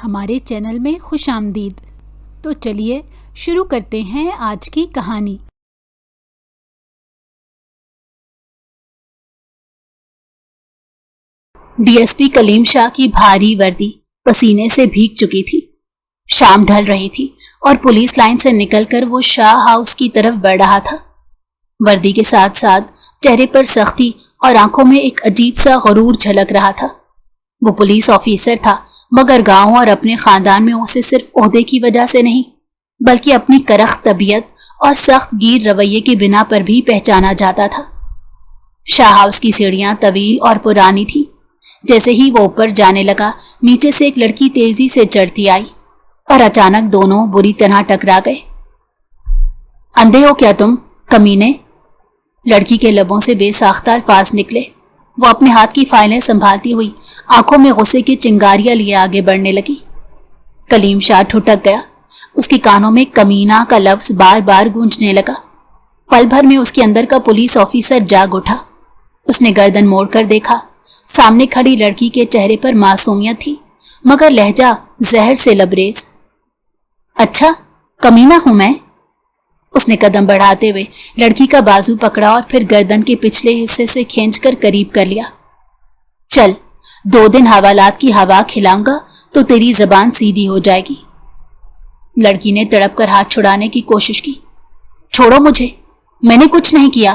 ہمارے چینل میں خوش آمدید۔ تو چلیے شروع کرتے ہیں آج کی کہانی۔ ڈی ایس پی کلیم شاہ کی بھاری وردی پسینے سے بھیگ چکی تھی۔ شام ڈھل رہی تھی اور پولیس لائن سے نکل کر وہ شاہ ہاؤس کی طرف بڑھ رہا تھا۔ وردی کے ساتھ ساتھ چہرے پر سختی اور آنکھوں میں ایک عجیب سا غرور جھلک رہا تھا۔ وہ پولیس آفیسر تھا، مگر گاؤں اور اپنے خاندان میں اسے صرف عہدے کی وجہ سے نہیں بلکہ اپنی کرخت طبیعت اور سخت گیر رویے کی بنا پر بھی پہچانا جاتا تھا۔ شاہ ہاؤس کی سیڑھیاں طویل اور پرانی تھی۔ جیسے ہی وہ اوپر جانے لگا، نیچے سے ایک لڑکی تیزی سے چڑھتی آئی اور اچانک دونوں بری طرح ٹکرا گئے۔ اندھے ہو کیا تم کمینے؟ لڑکی کے لبوں سے بے ساختہ الفاظ نکلے۔ وہ اپنے ہاتھ کی فائلیں سنبھالتی ہوئی آنکھوں میں غصے کی چنگاریاں لیے آگے بڑھنے لگی۔ کلیم شاہ ٹھٹک گیا۔ اس کے کانوں میں کمینہ کا لفظ بار بار گونجنے لگا۔ پل بھر میں اس کے اندر کا پولیس آفیسر جاگ اٹھا۔ اس نے گردن موڑ کر دیکھا۔ سامنے کھڑی لڑکی کے چہرے پر معصومیت تھی، مگر لہجہ زہر سے لبریز۔ اچھا، کمینہ ہوں میں؟ اس نے قدم بڑھاتے ہوئے لڑکی کا بازو پکڑا اور پھر گردن کے پچھلے حصے سے کھینچ کر قریب کر لیا۔ چل، 2 دن حوالات کی ہوا کھلاؤں گا تو تیری زبان سیدھی ہو جائے گی۔ لڑکی نے تڑپ کر ہاتھ چھڑانے کی کوشش کی۔ چھوڑو مجھے، میں نے کچھ نہیں کیا۔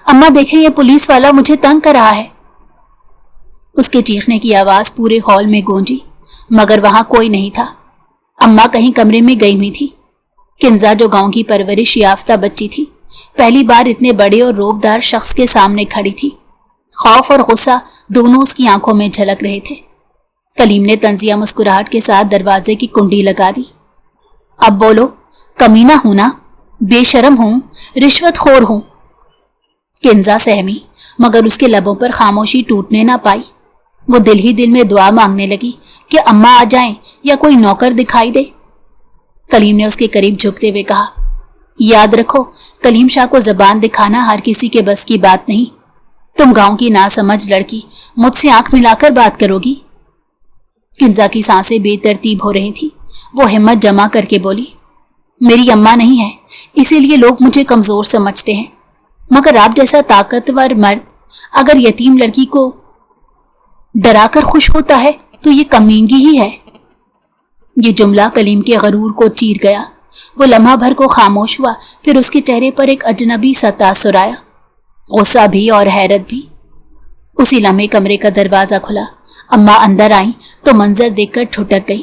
اماں دیکھیں، یہ پولیس والا مجھے تنگ کر رہا ہے۔ اس کے چیخنے کی آواز پورے ہال میں گونجی، مگر وہاں کوئی نہیں تھا۔ اماں کہیں کمرے میں گئی ہوئی تھی۔ کنزا جو گاؤں کی پرورش یافتہ بچی تھی، پہلی بار اتنے بڑے اور روبدار شخص کے سامنے کھڑی تھی۔ خوف اور غصہ دونوں اس کی آنکھوں میں جھلک رہے تھے۔ کلیم نے طنزیہ مسکراہٹ کے ساتھ دروازے کی کنڈی لگا دی۔ اب بولو، کمینہ ہوں نا؟ بے شرم ہوں؟ رشوت خور ہوں؟ کنزا سہمی، مگر اس کے لبوں پر خاموشی ٹوٹنے نہ پائی۔ وہ دل ہی دل میں دعا مانگنے لگی کہ اماں آ جائیں یا کوئی نوکر دکھائی دے۔ کلیم نے اس کے قریب جھکتے ہوئے کہا، یاد رکھو، کلیم شاہ کو زبان دکھانا ہر کسی کے بس کی بات نہیں۔ تم گاؤں کی ناسمجھ لڑکی مجھ سے آنکھ ملا کر بات کرو گی؟ کنزا کی سانسیں بے ترتیب ہو رہی تھی۔ وہ ہمت جمع کر کے بولی، میری اماں نہیں ہے، اسی لیے لوگ مجھے کمزور سمجھتے ہیں، مگر آپ جیسا طاقتور مرد اگر یتیم لڑکی کو ڈرا کر خوش ہوتا ہے تو یہ کمینگی ہی ہے۔ یہ جملہ کلیم کے غرور کو چیر گیا۔ وہ لمحہ بھر کو خاموش ہوا، پھر اس کے چہرے پر ایک اجنبی سا تاثر آیا، غصہ بھی اور حیرت بھی۔ اسی لمحے کمرے کا دروازہ کھلا۔ اماں اندر آئیں تو منظر دیکھ کر ٹھٹک گئی۔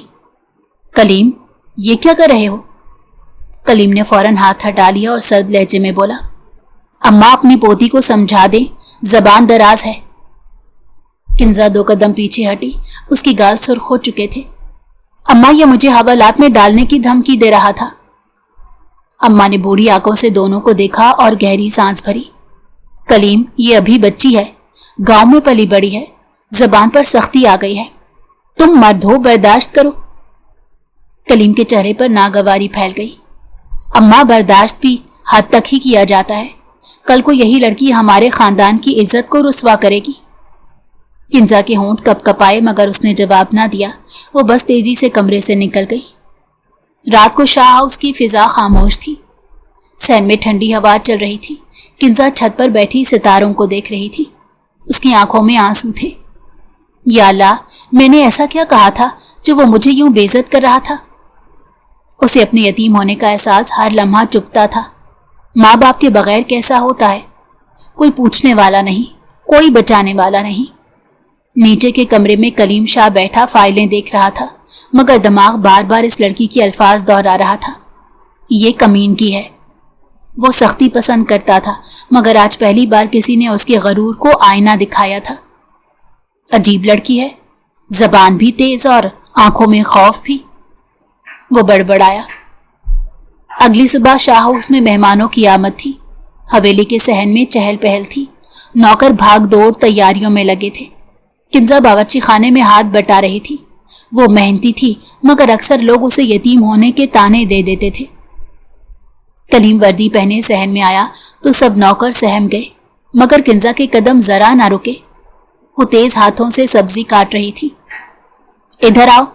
کلیم، یہ کیا کر رہے ہو؟ کلیم نے فوراً ہاتھ ہٹا لیا اور سرد لہجے میں بولا، اماں اپنی پوتی کو سمجھا دیں، زبان دراز ہے۔ کنزا 2 قدم پیچھے ہٹی۔ اس کی گال سرخ ہو چکے تھے۔ اماں، یہ مجھے حوالات میں ڈالنے کی دھمکی دے رہا تھا۔ اماں نے بوڑھی آنکھوں سے دونوں کو دیکھا اور گہری سانس بھری۔ کلیم، یہ ابھی بچی ہے، گاؤں میں پلی بڑی ہے، زبان پر سختی آ گئی ہے، تم مرد ہو، برداشت کرو۔ کلیم کے چہرے پر ناگواری پھیل گئی۔ اماں، برداشت بھی حد تک ہی کیا جاتا ہے، کل کو یہی لڑکی ہمارے خاندان کی عزت کو رسوا کرے گی۔ کنزا کے ہونٹ کپ کپائے، مگر اس نے جواب نہ دیا۔ وہ بس تیزی سے کمرے سے نکل گئی۔ رات کو شاہ ہاؤس کی فضا خاموش تھی۔ صحن میں ٹھنڈی ہوا چل رہی تھی۔ کنزا چھت پر بیٹھی ستاروں کو دیکھ رہی تھی۔ اس کی آنکھوں میں آنسو تھے۔ یا اللہ، میں نے ایسا کیا کہا تھا جو وہ مجھے یوں بے عزت کر رہا تھا؟ اسے اپنے یتیم ہونے کا احساس ہر لمحہ چبھتا تھا۔ ماں باپ کے بغیر کیسا ہوتا ہے؟ کوئی پوچھنے والا نہیں، کوئی بچانے والا نہیں۔ نیچے کے کمرے میں کلیم شاہ بیٹھا فائلیں دیکھ رہا تھا، مگر دماغ بار بار اس لڑکی کے الفاظ دہرا رہا تھا، یہ کمین کی ہے۔ وہ سختی پسند کرتا تھا، مگر آج پہلی بار کسی نے اس کے غرور کو آئینہ دکھایا تھا۔ عجیب لڑکی ہے، زبان بھی تیز اور آنکھوں میں خوف بھی۔ وہ بڑبڑایا۔ اگلی صبح شاہ ہاؤس میں مہمانوں کی آمد تھی۔ حویلی کے صحن میں چہل پہل تھی۔ نوکر بھاگ دوڑ تیاریوں میں لگے تھے۔ کنزا باورچی خانے میں ہاتھ بٹا رہی تھی۔ وہ محنتی تھی، مگر اکثر لوگ اسے یتیم ہونے کے طعنے دے دیتے تھے۔ کلیم وردی پہنے صحن میں آیا تو سب نوکر سہم گئے، مگر کنزا کے قدم ذرا نہ رکے۔ وہ تیز ہاتھوں سے سبزی کاٹ رہی تھی۔ इधर आओ,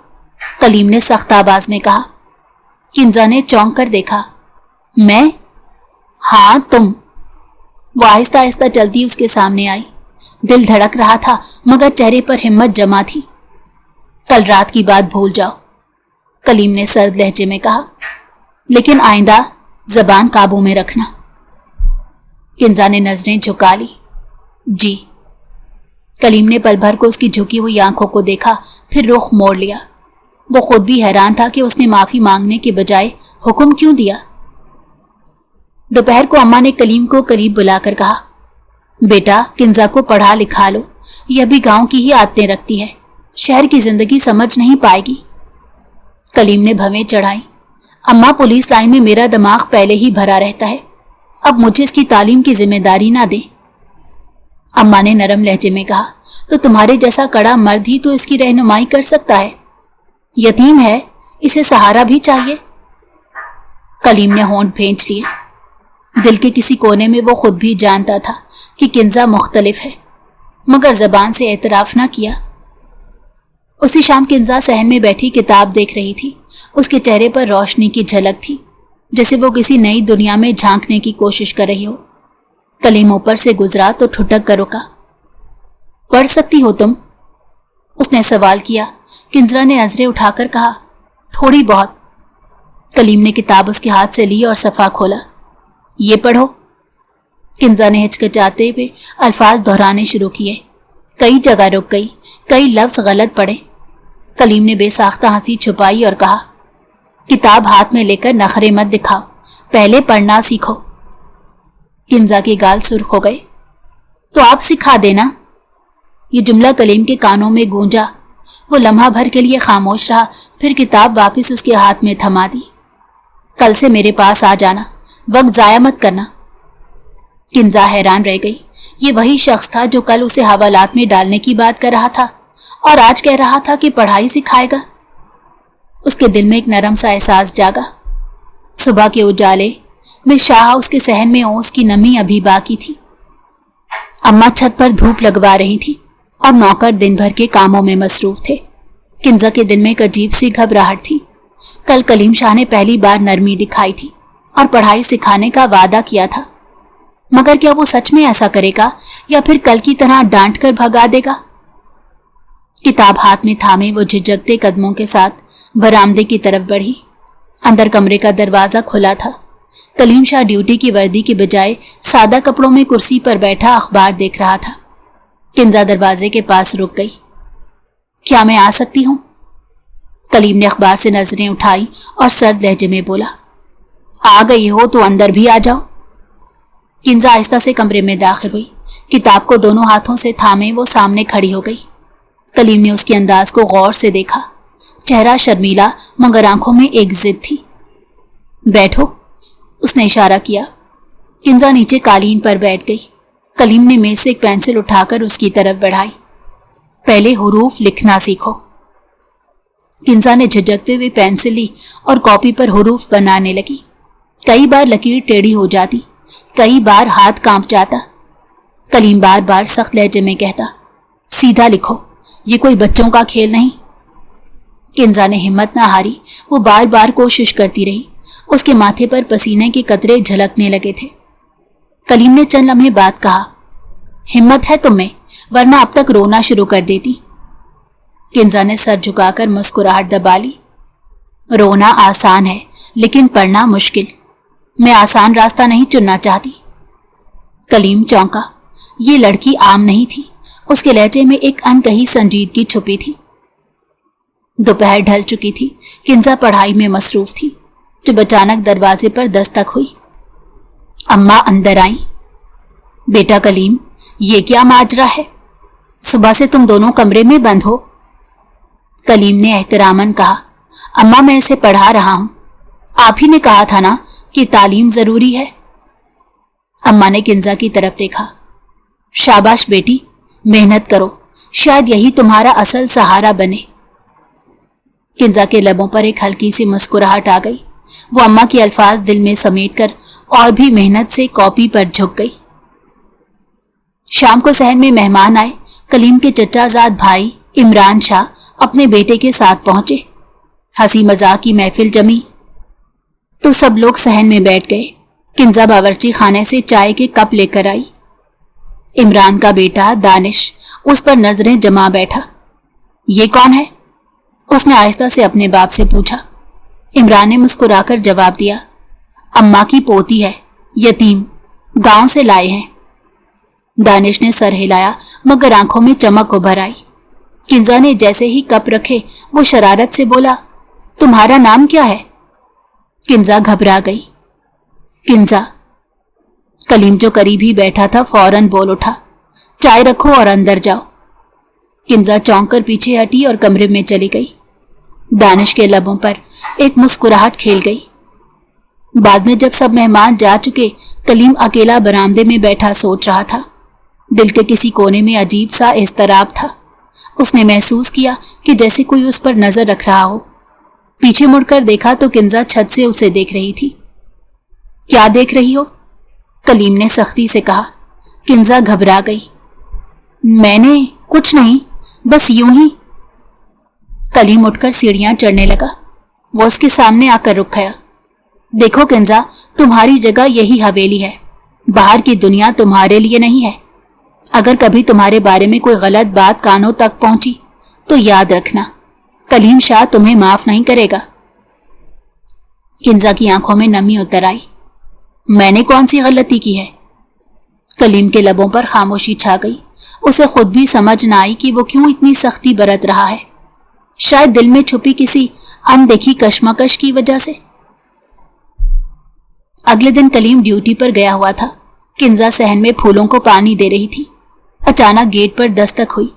कलीम ने सख्त आवाज में कहा। किंजा ने चौंक कर देखा। मैं? हाँ तुम। वो आहिस्ता आहिस्ता चलती उसके सामने आई। दिल धड़क रहा था मगर चेहरे पर हिम्मत जमा थी। कल रात की बात भूल जाओ, कलीम ने सर्द लहजे में कहा, लेकिन आइंदा जबान काबू में रखना। किंजा ने नजरें झुका ली। जी। कलीम ने पल भर को उसकी झुकी हुई आंखों को देखा, फिर रुख मोड़ लिया। वो खुद भी हैरान था कि उसने माफी मांगने के बजाय हुक्म क्यों दिया। दोपहर को अम्मा ने कलीम को करीब बुलाकर कहा, बेटा किंजा को पढ़ा लिखा लो, यह भी गांव की ही आदतें रखती है, शहर की जिंदगी समझ नहीं पाएगी। कलीम ने भवें चढ़ाई। अम्मा पुलिस लाइन में मेरा दिमाग पहले ही भरा रहता है, अब मुझे इसकी तालीम की जिम्मेदारी ना दे। अम्मा ने नरम लहजे में कहा, तो तुम्हारे जैसा कड़ा मर्द ही तो इसकी रहनुमाई कर सकता है। यतीम है, इसे सहारा भी चाहिए। कलीम ने होंठ भींच लिए। दिल के किसी कोने में वो खुद भी जानता था कि किंजा मुख्तलिफ है, मगर जबान से एतराफ ना किया। उसी शाम किंजा सहन में बैठी किताब देख रही थी। उसके चेहरे पर रोशनी की झलक थी, जैसे वो किसी नई दुनिया में झांकने की कोशिश कर रही हो। कलीम ऊपर से गुजरा तो ठुठक कर रुका। पढ़ सकती हो तुम? उसने सवाल किया। किंजा ने नजरें उठाकर कहा, थोड़ी बहुत। कलीम ने किताब उसके हाथ से ली और सफ़ा खोला। ये पढ़ो। किंजा ने हिचकिचाते हुए अल्फाज दोहराने शुरू किए। कई जगह रुक गई, कई लफ्ज गलत पढ़े। कलीम ने बेसाख्ता हंसी छुपाई और कहा, किताब हाथ में लेकर नखरे मत दिखाओ, पहले पढ़ना सीखो। किंजा के गाल सुर्ख हो गए। तो आप सिखा देना। ये जुमला कलीम के कानों में गूंजा। वो लम्हा भर के लिए खामोश रहा, फिर किताब वापस उसके हाथ में थमा दी। कल से मेरे पास आ जाना, वक्त जाया मत करना। किंजा हैरान रह गई। ये वही शख्स था जो कल उसे हवालात में डालने की बात कर रहा था और आज कह रहा था कि पढ़ाई सिखाएगा। उसके दिल में एक नरम सा एहसास जागा। सुबह के उजाले में शाह हाउस के सहन में ओस की नमी अभी बाकी थी। अम्मा छत पर धूप लगवा रही थी और नौकर दिन भर के कामों में मसरूफ थे। किंजा के दिल में एक अजीब सी घबराहट थी। कल कलीम शाह ने पहली बार नरमी दिखाई थी और पढ़ाई सिखाने का वादा किया था, मगर क्या वो सच में ऐसा करेगा या फिर कल की तरह डांट कर भगा देगा? किताब हाथ में थामे वो झिझकते कदमों के साथ बरामदे की तरफ बढ़ी। अंदर कमरे का दरवाजा खुला था। कलीम शाह ड्यूटी की वर्दी के बजाय सादा कपड़ों में कुर्सी पर बैठा अखबार देख रहा था। किंजा दरवाजे के पास रुक गई। क्या मैं आ सकती हूँ? कलीम ने अखबार से नजरें उठाई और सर्द लहजे में बोला, आ गई हो तो अंदर भी आ जाओ। किंजा आहिस्ता से कमरे में दाखिल हुई। किताब को दोनों हाथों से थामे वो सामने खड़ी हो गई। कलीम ने उसके अंदाज को गौर से देखा। चेहरा शर्मीला मगर आंखों में एक जिद थी। बैठो, उसने इशारा किया। किंजा नीचे कालीन पर बैठ गई। कलीम ने मेज से एक पेंसिल उठाकर उसकी तरफ बढ़ाई। पहले हुरूफ लिखना सीखो। किंजा ने झिझकते हुए पेंसिल ली और कॉपी पर हुरूफ बनाने लगी। कई बार लकीर टेढ़ी हो जाती, कई बार हाथ कांप जाता। कलीम बार बार सख्त लहजे में कहता, सीधा लिखो, ये कोई बच्चों का खेल नहीं। किंजा ने हिम्मत ना हारी। वो बार बार कोशिश करती रही। उसके माथे पर पसीने के कतरे झलकने लगे थे। कलीम ने चंद लम्हे बाद कहा, हिम्मत है तुम्हें, वरना अब तक रोना शुरू कर देती। किंजा ने सर झुकाकर मुस्कुराहट दबा ली। रोना आसान है लेकिन पढ़ना मुश्किल। मैं आसान रास्ता नहीं चुनना चाहती। कलीम चौंका। ये लड़की आम नहीं थी। उसके लहजे में एक अनकही संजीदगी छुपी थी। दोपहर ढल चुकी थी। किंजा पढ़ाई में मसरूफ थी जब अचानक दरवाजे पर दस्तक हुई। अम्मा अंदर आई। बेटा कलीम, ये क्या माजरा है? सुबह से तुम दोनों कमरे में बंद हो। कलीम ने एहतरामन कहा, अम्मा मैं इसे पढ़ा रहा हूं। आप ही ने कहा था ना कि तालीम जरूरी है। अम्मा ने किंजा की तरफ देखा। शाबाश बेटी, मेहनत करो, शायद यही तुम्हारा असल सहारा बने। किंजा के लबों पर एक हल्की सी मुस्कुराहट आ गई। वो अम्मा के अल्फाज दिल में समेटकर और भी मेहनत से कॉपी पर झुक गई। शाम को सहन में मेहमान आए। कलीम के चचाजाद भाई इमरान शाह अपने बेटे के साथ पहुंचे। हंसी मजाक की महफिल जमी तो सब लोग सहन में बैठ गए। किंजा बावर्ची खाने से चाय के कप लेकर आई। इमरान का बेटा दानिश उस पर नजरें जमा बैठा। ये कौन है? उसने आहिस्ता से अपने बाप से पूछा। इमरान ने मुस्कुराकर जवाब दिया, अम्मा की पोती है, यतीम, गांव से लाए हैं। दानिश ने सर हिलाया मगर आंखों में चमक उभर आई। किंजा ने जैसे ही कप रखे वो शरारत से बोला, तुम्हारा नाम क्या है? किंजा घबरा गई। किंजा। कलीम जो करीब ही बैठा था फौरन बोल उठा, चाय रखो और अंदर जाओ। किंजा चौंक कर पीछे हटी और कमरे में चली गई। दानिश के लबों पर एक मुस्कुराहट खेल गई। बाद में जब सब मेहमान जा चुके, कलीम अकेला बरामदे में बैठा सोच रहा था। दिल के किसी कोने में अजीब सा इज़्तिराब था। उसने महसूस किया कि जैसे कोई उस पर नजर रख रहा हो। पीछे मुड़कर देखा तो किंजा छत से उसे देख रही थी। क्या देख रही हो? कलीम ने सख्ती से कहा। किंजा घबरा गई। मैंने कुछ नहीं, बस यूं ही। कलीम उठकर सीढ़ियां चढ़ने लगा। वो उसके सामने आकर रुक गया। देखो किंजा, तुम्हारी जगह यही हवेली है। बाहर की दुनिया तुम्हारे लिए नहीं है। अगर कभी तुम्हारे बारे में कोई गलत बात कानों तक पहुंची तो याद रखना, कलीम शाह तुम्हें माफ नहीं करेगा। किंजा की आंखों में नमी उतर आई। मैंने कौन सी गलती की है? कलीम के लबों पर खामोशी छा गई। उसे खुद भी समझ न आई कि वो क्यों इतनी सख्ती बरत रहा है। शायद दिल में छुपी किसी अनदेखी कश्मकश की वजह से। अगले दिन कलीम ड्यूटी पर गया हुआ था। किंजा सहन में फूलों को पानी दे रही थी। अचानक गेट पर दस्तक हुई।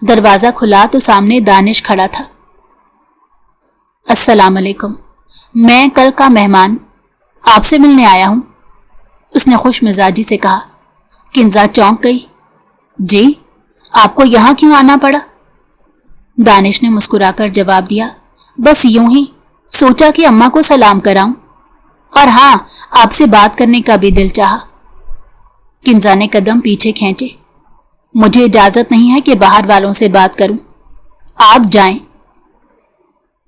दरवाजा खुला तो सामने दानिश खड़ा था। अस्सलाम अलैकुम, मैं कल का मेहमान आपसे मिलने आया हूं, उसने खुश मिजाजी से कहा। किंजा चौंक गई। जी, आपको यहां क्यों आना पड़ा? दानिश ने मुस्कुराकर जवाब दिया, बस यूं ही सोचा कि अम्मा को सलाम कराऊं, और हाँ, आपसे बात करने का भी दिल चाहा। किंजा ने कदम पीछे खींचे। मुझे इजाजत नहीं है कि बाहर वालों से बात करूं, आप जाएं।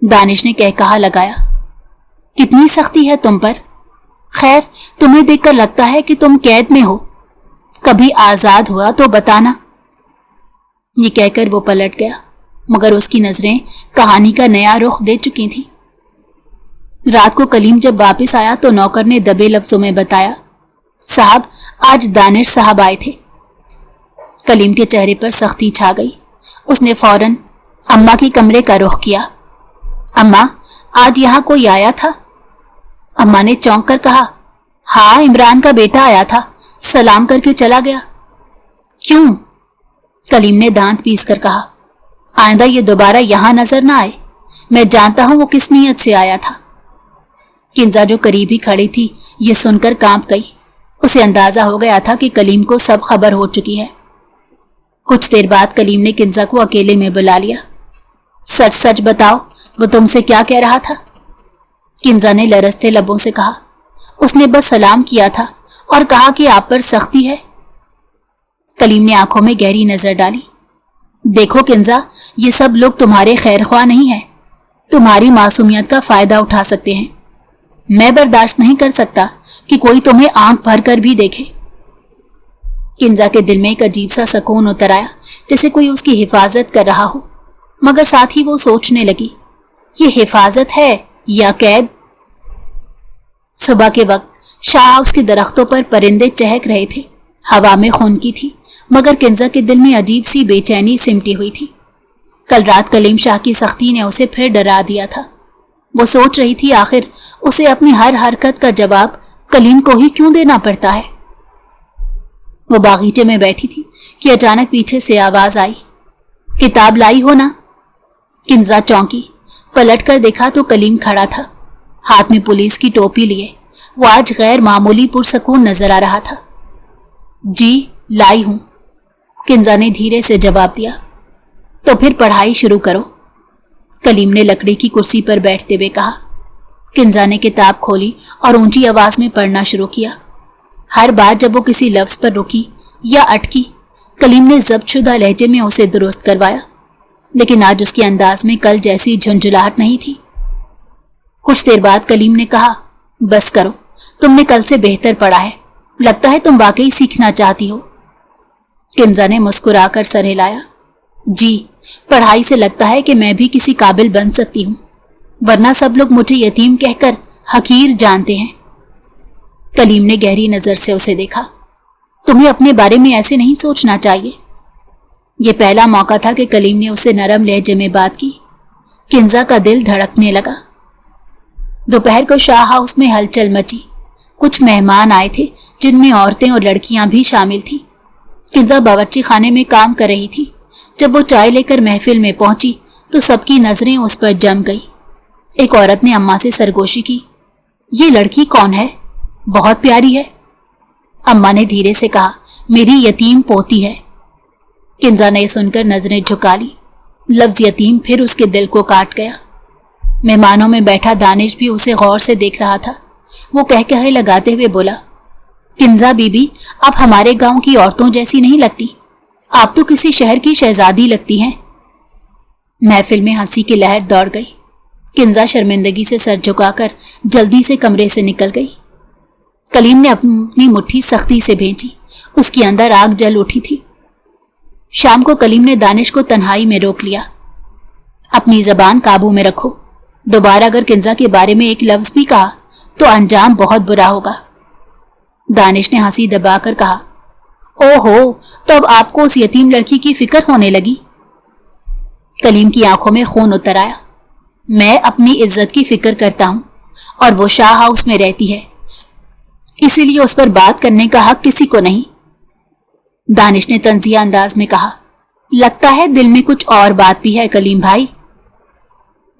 दानिश ने कहकहा लगाया। कितनी सख्ती है तुम पर। खैर, तुम्हें देखकर लगता है कि तुम कैद में हो। कभी आजाद हुआ तो बताना। ये कहकर वो पलट गया, मगर उसकी नजरें कहानी का नया रुख दे चुकी थी। रात को कलीम जब वापस आया तो नौकर ने दबे लफ्जों में बताया, साहब, आज दानिश साहब आए थे। कलीम के चेहरे पर सख्ती छा गई। उसने फौरन अम्मा के कमरे का रुख किया। अम्मा, आज यहाँ कोई आया था? अम्मा ने चौंक कर कहा, हाँ, इमरान का बेटा आया था, सलाम करके चला गया। क्यों? कलीम ने दांत पीस कर कहा, आइंदा ये दोबारा यहां नजर ना आए। मैं जानता हूं वो किस नीयत से आया था। किंजा जो करीब ही खड़ी थी ये सुनकर कांप गई। उसे अंदाजा हो गया था कि कलीम को सब खबर हो चुकी है। कुछ देर बाद कलीम ने किंजा को अकेले में बुला लिया। सच सच बताओ, वो तुमसे क्या कह रहा था? किंजा ने लरजते लबों से कहा, उसने बस सलाम किया था और कहा कि आप पर सख्ती है। कलीम ने आंखों में गहरी नजर डाली। देखो किंजा, ये सब लोग तुम्हारे खैरख्वाह नहीं है, तुम्हारी मासूमियत का फायदा उठा सकते हैं। मैं बर्दाश्त नहीं कर सकता कि कोई तुम्हें आंख भर कर भी देखे। किंजा के दिल में एक अजीब सा सुकून उतर आया, जैसे कोई उसकी हिफाजत कर रहा हो, मगर साथ ही वो सोचने लगी, ये हिफाजत है या कैद? सुबह के वक्त शाह हाउस के दरख्तों पर परिंदे चहक रहे थे। हवा में खुनकी थी, मगर किंजा के दिल में अजीब सी बेचैनी सिमटी हुई थी। कल रात कलीम शाह की सख्ती ने उसे फिर डरा दिया था। वो सोच रही थी, आखिर उसे अपनी हर हरकत का जवाब कलीम को ही क्यों देना पड़ता है। वो बागीचे में बैठी थी कि अचानक पीछे से आवाज आई, किताब लाई हो ना? किंजा चौंकी। पलट कर देखा तो कलीम खड़ा था, हाथ में पुलिस की टोपी लिए। वो आज गैर मामूली पुरसकून नजर आ रहा था। जी, लाई हूं, किंजा ने धीरे से जवाब दिया। तो फिर पढ़ाई शुरू करो, कलीम ने लकड़ी की कुर्सी पर बैठते हुए कहा। किंजा ने किताब खोली और ऊंची आवाज में पढ़ना शुरू किया। हर बार जब वो किसी लफ्ज पर रुकी या अटकी, कलीम ने ज़ब्तशुदा लहजे में उसे दुरुस्त करवाया। लेकिन आज उसके अंदाज में कल जैसी झुंझुलाहट नहीं थी। कुछ देर बाद कलीम ने कहा, बस करो, तुमने कल से बेहतर पढ़ा है, लगता है तुम वाकई सीखना चाहती हो। किंजा ने मुस्कुराकर सर हिलाया। जी, पढ़ाई से लगता है कि मैं भी किसी काबिल बन सकती हूँ, वरना सब लोग मुझे यतीम कहकर हकीर जानते हैं। कलीम ने गहरी नजर से उसे देखा। तुम्हें अपने बारे में ऐसे नहीं सोचना चाहिए। ये पहला मौका था कि कलीम ने उससे नरम लहजे में बात की। किंजा का दिल धड़कने लगा। दोपहर को शाह हाउस में हलचल मची। कुछ मेहमान आए थे, जिनमें औरतें और लड़कियां भी शामिल थीं। किंजा बावर्ची खाने में काम कर रही थी। जब वो चाय लेकर महफिल में पहुंची तो सबकी नजरें उस पर जम गई। एक औरत ने अम्मा से सरगोशी की, ये लड़की कौन है? बहुत प्यारी है। अम्मा ने धीरे से कहा, मेरी यतीम पोती है। किंजा ने सुनकर नजरें झुका ली। लफ्ज यतीम फिर उसके दिल को काट गया। मेहमानों में बैठा दानिश भी उसे गौर से देख रहा था। वो कह लगाते हुए बोला, किंजा बीबी, आप हमारे गांव की औरतों जैसी नहीं लगती, आप तो किसी शहर की शहजादी लगती हैं। महफिल में हंसी की लहर दौड़ गई। किंजा शर्मिंदगी से सर झुकाकर जल्दी से कमरे से निकल गई। कलीम ने अपनी मुट्ठी सख्ती से भेजी। उसके अंदर आग जल उठी थी। शाम को कलीम ने दानिश को तन्हाई में रोक लिया। अपनी जबान काबू में रखो, दोबारा अगर किंजा के बारे में एक लफ्ज भी कहा तो अंजाम बहुत बुरा होगा। दानिश ने हंसी दबाकर कहा, ओहो, तो अब आपको उस यतीम लड़की की फिक्र होने लगी। कलीम की आंखों में खून उतर आया। मैं अपनी इज्जत की फिक्र करता हूं और वो शाह हाउस में रहती है, इसीलिए उस पर बात करने का हक किसी को नहीं। दानिश ने तंजिया अंदाज में कहा, लगता है दिल में कुछ और बात भी है कलीम भाई।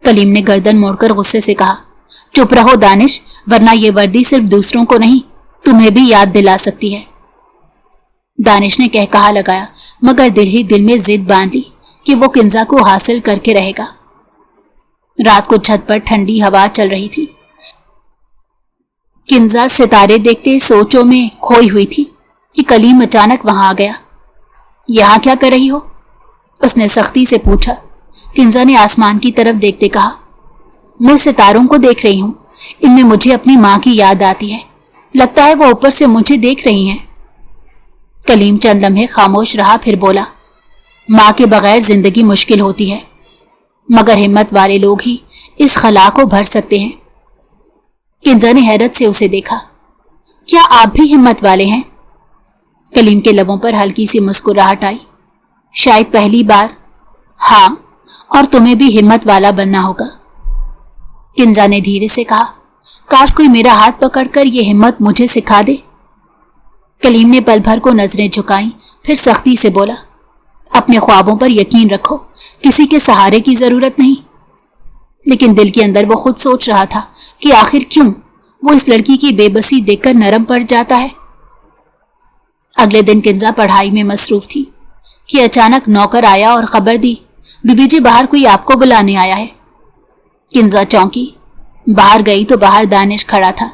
कलीम ने गर्दन मोड़कर गुस्से से कहा, चुप रहो दानिश, वरना ये वर्दी सिर्फ दूसरों को नहीं तुम्हें भी याद दिला सकती है। दानिश ने कहा लगाया, मगर दिल ही दिल में जिद बांध ली कि वो किंजा को हासिल करके रहेगा। रात को छत पर ठंडी हवा चल रही थी। किंजा सितारे देखते सोचों में खोई हुई थी कि कलीम अचानक वहां आ गया। यहां क्या कर रही हो? उसने सख्ती से पूछा। किंजा ने आसमान की तरफ देखते कहा, मैं सितारों को देख रही हूं, इनमें मुझे अपनी मां की याद आती है, लगता है वो ऊपर से मुझे देख रही हैं। कलीम चंद लम्हे खामोश रहा, फिर बोला, मां के बगैर जिंदगी मुश्किल होती है, मगर हिम्मत वाले लोग ही इस खला को भर सकते हैं। किंजा ने हैरत से उसे देखा। क्या आप भी हिम्मत वाले हैं? कलीम के लबों पर हल्की सी मुस्कुराहट आई। शायद पहली बार। हाँ, और तुम्हें भी हिम्मत वाला बनना होगा। किंजा ने धीरे से कहा, काश कोई मेरा हाथ पकड़कर ये हिम्मत मुझे सिखा दे। कलीम ने पल भर को नजरें झुकाई, फिर सख्ती से बोला, अपने ख्वाबों पर यकीन रखो, किसी के सहारे की जरूरत नहीं। लेकिन दिल के अंदर वो खुद सोच रहा था कि आखिर क्यों वो इस लड़की की बेबसी देखकर नरम पड़ जाता है। अगले दिन किंजा पढ़ाई में मसरूफ थी कि अचानक नौकर आया और खबर दी, बीबी जी बाहर कोई आपको बुलाने आया है। किंजा चौंकी। बाहर गई तो बाहर दानिश खड़ा था।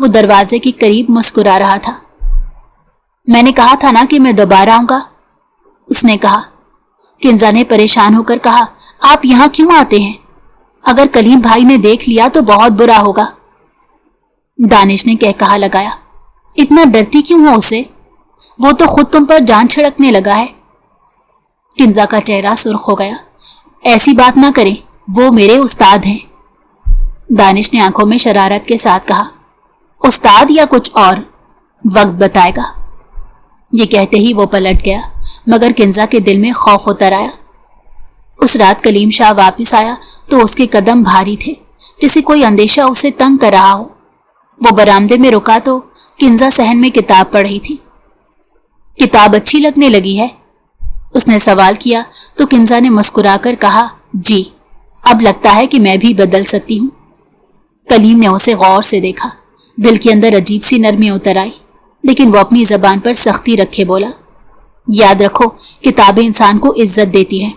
वो दरवाजे के करीब मुस्कुरा रहा था। मैंने कहा था ना कि मैं दोबारा आऊंगा, उसने कहा। किंजा ने परेशान होकर कहा, आप यहां क्यों आते हैं? अगर कलीम भाई ने देख लिया तो बहुत बुरा होगा। दानिश ने कहा लगाया, इतना डरती क्यों हो उसे? वो तो खुद तुम पर जान छिड़कने लगा है। किंजा का चेहरा सुर्ख हो गया। ऐसी बात ना करें, वो मेरे उस्ताद हैं। दानिश ने आंखों में शरारत के साथ कहा, उस्ताद या कुछ और? वक्त बताएगा। ये कहते ही वो पलट गया, मगर किंजा के दिल में खौफ उतर आया। उस रात कलीम शाह वापस आया तो उसके कदम भारी थे, जैसे कोई अंदेशा उसे तंग कर रहा हो। वो बरामदे में रुका तो किंजा सहन में किताब पढ़ रही थी। किताब अच्छी लगने लगी है? उसने सवाल किया तो किंजा ने मुस्कुराकर कहा, जी, अब लगता है कि मैं भी बदल सकती हूँ। कलीम ने उसे गौर से देखा। दिल के अंदर अजीब सी नरमी उतर आई, लेकिन वो अपनी जबान पर सख्ती रखे बोला, याद रखो, किताबें इंसान को इज्जत देती हैं,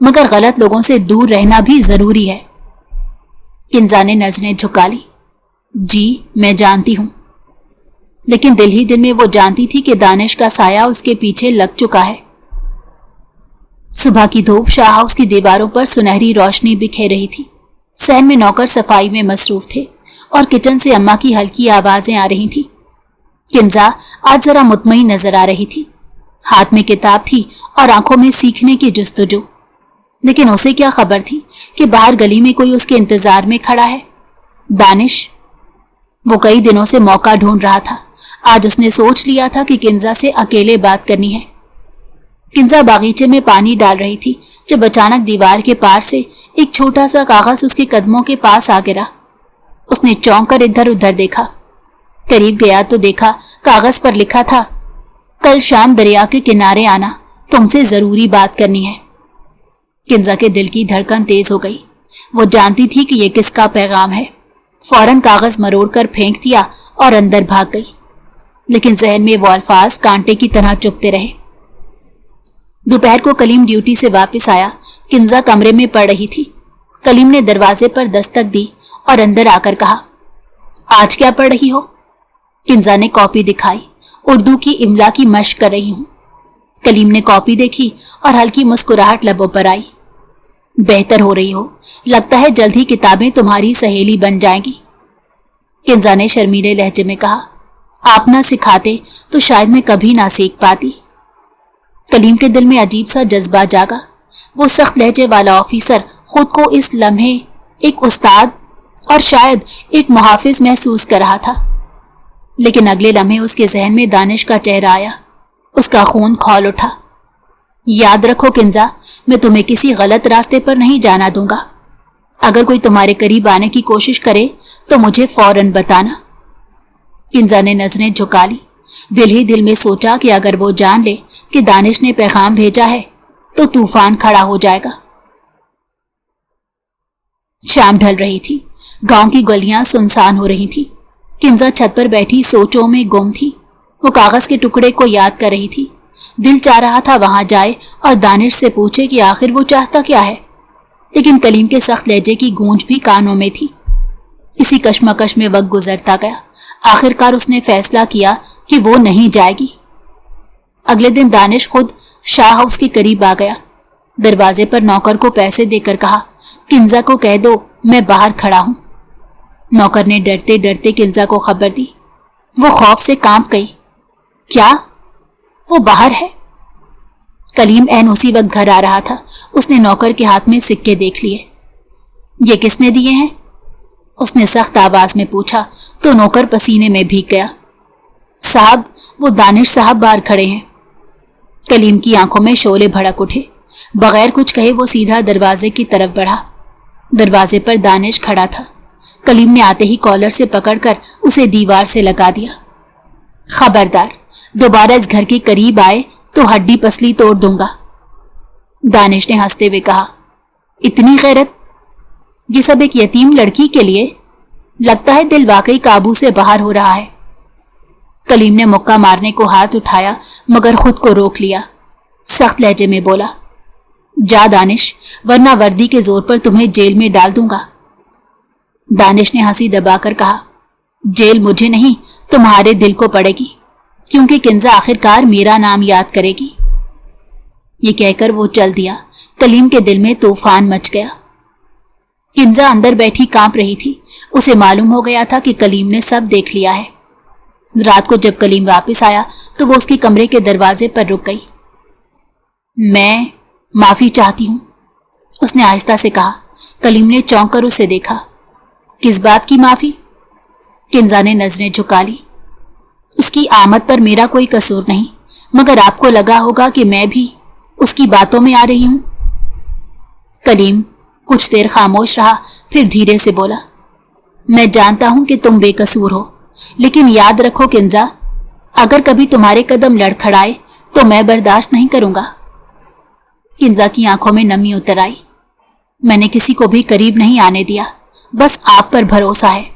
मगर गलत लोगों से दूर रहना भी जरूरी है। किंजा ने नजरें झुका ली। जी, मैं जानती हूं। लेकिन दिल ही दिल में वो जानती थी कि दानिश का साया उसके पीछे लग चुका है। सुबह की धूप शाह हाउस की दीवारों पर सुनहरी रोशनी बिखेर रही थी। सहन में नौकर सफाई में मसरूफ थे और किचन से अम्मा की हल्की आवाजें आ रही थी। किंजा आज जरा मुतमईन नजर आ रही थी। हाथ में किताब थी और आंखों में सीखने की जुस्तजू। लेकिन उसे क्या खबर थी कि बाहर गली में कोई उसके इंतजार में खड़ा है। दानिश। वो कई दिनों से मौका ढूंढ रहा था। आज उसने सोच लिया था कि किंजा से अकेले बात करनी है। किंजा बागीचे में पानी डाल रही थी जब अचानक दीवार के पार से एक छोटा सा कागज उसके कदमों के पास आ गिरा। उसने चौंक कर इधर उधर देखा। करीब गया तो देखा कागज पर लिखा था, कल शाम दरिया के किनारे आना, तुमसे जरूरी बात करनी है। किंजा के दिल की धड़कन तेज हो गई। वो जानती थी कि यह किसका पैगाम है। फौरन कागज मरोड़कर फेंक दिया और अंदर भाग गई। लेकिन जहन में वो अल्फाज कांटे की तरह चुभते रहे। दोपहर को कलीम ड्यूटी से वापस आया। किंजा कमरे में पड़ रही थी। कलीम ने दरवाजे पर दस्तक दी और अंदर आकर कहा, आज क्या पढ़ रही हो? किंजा ने कॉपी दिखाई। उर्दू की इमला की मशक कर रही हूं। कलीम ने कॉपी देखी और हल्की मुस्कुराहट लबों पर आई। बेहतर हो रही हो, लगता है जल्द ही किताबें तुम्हारी सहेली बन जाएंगी। किंजा ने शर्मीले लहजे में कहा, आप ना सिखाते तो शायद मैं कभी ना सीख पाती। कलीम के दिल में अजीब सा जज्बा जागा। वो सख्त लहजे वाला ऑफिसर खुद को इस लम्हे एक उस्ताद और शायद एक मुहाफिज महसूस कर रहा था। लेकिन अगले लम्हे उसके जहन में दानिश का चेहरा आया। उसका खून खौल उठा। याद रखो किंजा, मैं तुम्हें किसी गलत रास्ते पर नहीं जाना दूंगा। अगर कोई तुम्हारे करीब आने की कोशिश करे तो मुझे फौरन बताना। किंजा ने नजरें झुका ली। दिल ही दिल में सोचा कि अगर वो जान ले कि दानिश ने पैगाम भेजा है तो तूफान खड़ा हो जाएगा। शाम ढल रही थी। गांव की गलियां सुनसान हो रही थी। किंजा छत पर बैठी सोचों में गुम थी। वो कागज के टुकड़े को याद कर रही थी। दिल चाह रहा था वहां जाए और दानिश से पूछे कि आखिर वो चाहता क्या है। लेकिन कलीम के सख्त लहजे की गूंज भी कानों में थी। इसी कश्मकश में वक्त गुजरता गया। आखिरकार उसने फैसला किया कि वो नहीं जाएगी। अगले दिन दानिश खुद शाह हाउस के करीब आ गया। दरवाजे पर नौकर को पैसे देकर कहा, किंजा को कह दो मैं बाहर खड़ा हूं। नौकर ने डरते डरते किंजा को खबर दी। वो खौफ से कांप गई। क्या वो बाहर है? कलीम ऐन उसी वक्त घर आ रहा था। उसने नौकर के हाथ में सिक्के देख लिए। ये किसने दिए हैं? उसने सख्त आवाज में पूछा तो नौकर पसीने में भीग गया। साहब, वो दानिश साहब बाहर खड़े हैं। कलीम की आंखों में शोले भड़क उठे। बगैर कुछ कहे वो सीधा दरवाजे की तरफ बढ़ा। दरवाजे पर दानिश खड़ा था। कलीम ने आते ही कॉलर से पकड़कर उसे दीवार से लगा दिया। खबरदार, दोबारा इस घर के करीब आए तो हड्डी पसली तोड़ दूंगा। दानिश ने हंसते हुए कहा, इतनी गैरत? ये सब एक यतीम लड़की के लिए? लगता है दिल वाकई काबू से बाहर हो रहा है। कलीम ने मुक्का मारने को हाथ उठाया मगर खुद को रोक लिया। सख्त लहजे में बोला, जा दानिश, वरना वर्दी के जोर पर तुम्हें जेल में डाल दूंगा। दानिश ने हंसी दबाकर कहा, जेल मुझे नहीं तुम्हारे दिल को पड़ेगी, क्योंकि किंजा आखिरकार मेरा नाम याद करेगी। ये कहकर वो चल दिया। कलीम के दिल में तूफान मच गया। किंजा अंदर बैठी कांप रही थी। उसे मालूम हो गया था कि कलीम ने सब देख लिया है। रात को जब कलीम वापस आया तो वो उसके कमरे के दरवाजे पर रुक गई। मैं माफी चाहती हूं, उसने आहिस्ता से कहा। कलीम ने चौंक कर उसे देखा। किस बात की माफी? किंजा ने नजरें झुका ली। उसकी आमद पर मेरा कोई कसूर नहीं, मगर आपको लगा होगा कि मैं भी उसकी बातों में आ रही हूं। कलीम कुछ देर खामोश रहा, फिर धीरे से बोला, मैं जानता हूं कि तुम बेकसूर हो, लेकिन याद रखो किंजा, अगर कभी तुम्हारे कदम लड़खड़ाए तो मैं बर्दाश्त नहीं करूंगा। किंजा की आंखों में नमी उतर आई। मैंने किसी को भी करीब नहीं आने दिया, बस आप पर भरोसा है।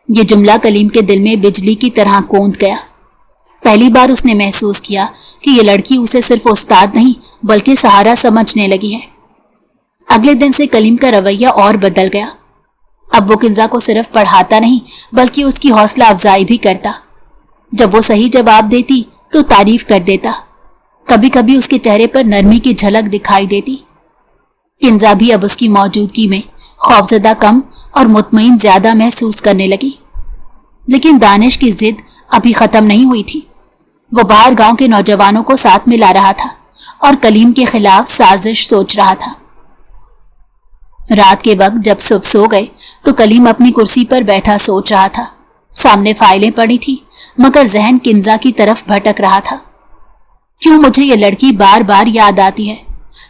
ये जुमला कलीम के दिल में बिजली की तरह कौंध गया। पहली बार उसने महसूस किया कि ये लड़की उसे सिर्फ उस्ताद नहीं बल्कि सहारा समझने लगी है। अगले दिन से कलीम का रवैया और बदल गया। अब वो किंजा को सिर्फ पढ़ाता नहीं बल्कि उसकी हौसला अफजाई भी करता। जब वो सही जवाब देती तो तारीफ कर देता, कभी कभी उसके चेहरे पर नरमी की झलक दिखाई देती। किंजा भी अब उसकी मौजूदगी में खौफजदा कम और मुतमईन ज्यादा महसूस करने लगी। लेकिन दानिश की जिद अभी खत्म नहीं हुई थी। वो बाहर गांव के नौजवानों को साथ में ला रहा था और कलीम के खिलाफ साजिश सोच रहा था। रात के वक्त जब सब सो गए तो कलीम अपनी कुर्सी पर बैठा सोच रहा था। सामने फाइलें पड़ी थी, मगर जहन किंजा की तरफ भटक रहा था। क्यों मुझे ये लड़की बार बार याद आती है?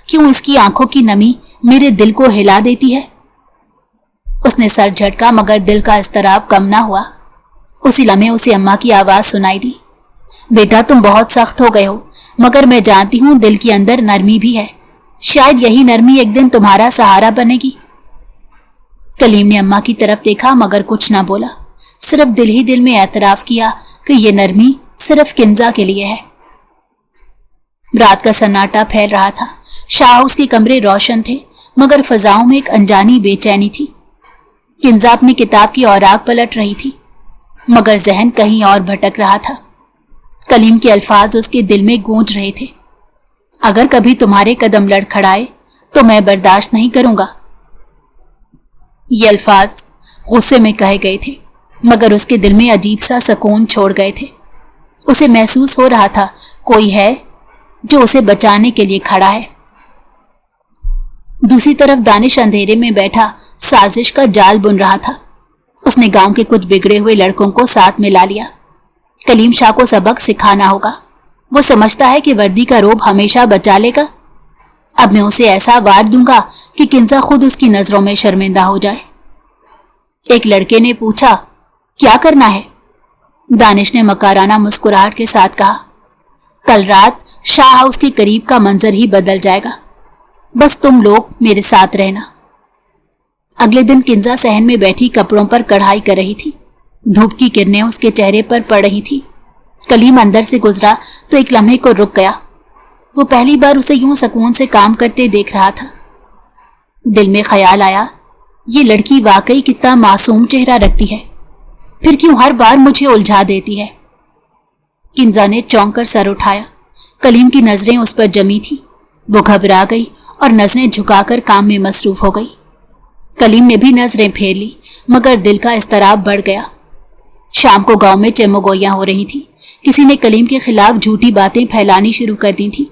क्यों इसकी आंखों की नमी मेरे दिल को हिला देती है? उसने सर झटका, मगर दिल का इस्तराब कम ना हुआ। उसी लम्हे उसे अम्मा की आवाज सुनाई दी। बेटा, तुम बहुत सख्त हो गए हो, मगर मैं जानती हूं दिल के अंदर नरमी भी है। शायद यही नरमी एक दिन तुम्हारा सहारा बनेगी। कलीम ने अम्मा की तरफ देखा, मगर कुछ ना बोला। सिर्फ दिल ही दिल में एतराफ किया कि ये नरमी सिर्फ किंजा के लिए है। रात का सन्नाटा फैल रहा था। शाह हाउस के कमरे रोशन थे, मगर फजाओं में एक अनजानी बेचैनी थी। किंजा अपनी किताब की औराक पलट रही थी, मगर जहन कहीं और भटक रहा था। कलीम के अल्फाज उसके दिल में गूंज रहे थे। अगर कभी तुम्हारे कदम लड़खड़ाए तो मैं बर्दाश्त नहीं करूंगा। ये अल्फाज गुस्से में कहे गए थे, मगर उसके दिल में अजीब सा सुकून छोड़ गए थे। उसे महसूस हो रहा था कोई है जो उसे बचाने के लिए खड़ा है। दूसरी तरफ दानिश अंधेरे में बैठा साजिश का जाल बुन रहा था। उसने गांव के कुछ बिगड़े हुए लड़कों को साथ में ला लिया। कलीम शाह को सबक सिखाना होगा। वो समझता है कि वर्दी का रोब हमेशा बचा लेगा। अब मैं उसे ऐसा वार दूंगा कि किंजा खुद उसकी नजरों में शर्मिंदा हो जाए। एक लड़के ने पूछा, क्या करना है? दानिश ने मकाराना मुस्कुराहट के साथ कहा, कल रात शाह हाउस के करीब का मंजर ही बदल जाएगा। बस तुम लोग मेरे साथ रहना। अगले दिन किंजा सहन में बैठी कपड़ों पर कढ़ाई कर रही थी। धूप की किरणें उसके चेहरे पर पड़ रही थी। कलीम अंदर से गुजरा तो एक लम्हे को रुक गया। वो पहली बार उसे यूं सुकून से काम करते देख रहा था। दिल में ख्याल आया, ये लड़की वाकई कितना मासूम चेहरा रखती है, फिर क्यों हर बार मुझे उलझा देती है? किंजा ने चौंक कर सर उठाया। कलीम की नजरें उस पर जमी थी। वो घबरा गई और नजरें झुकाकर काम में मसरूफ हो गई। कलीम ने भी नजरें फेर ली, मगर दिल का इस्तराब बढ़ गया। शाम को गांव में चमोगोइयां हो रही थी। किसी ने कलीम के खिलाफ झूठी बातें फैलानी शुरू कर दी थी।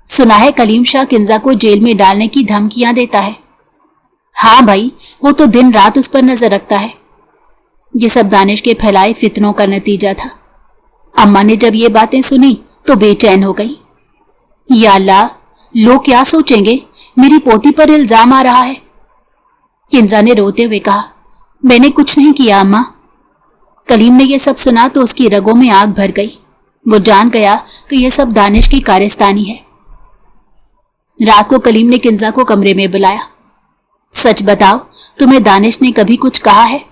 सुना है कलीम शाह किंजा को जेल में डालने की धमकियां देता है। हाँ भाई, वो तो दिन रात उस पर नजर रखता है। ये सब दानिश के फैलाए फितनों का नतीजा था। अम्मा ने जब ये बातें सुनी तो बेचैन हो गई। या अल्लाह, लोग क्या सोचेंगे? मेरी पोती पर इल्जाम आ रहा है। किंजा ने रोते हुए कहा, मैंने कुछ नहीं किया अम्मा। कलीम ने यह सब सुना तो उसकी रगों में आग भर गई। वो जान गया कि यह सब दानिश की कारस्तानी है। रात को कलीम ने किंजा को कमरे में बुलाया। सच बताओ, तुम्हें दानिश ने कभी कुछ कहा है?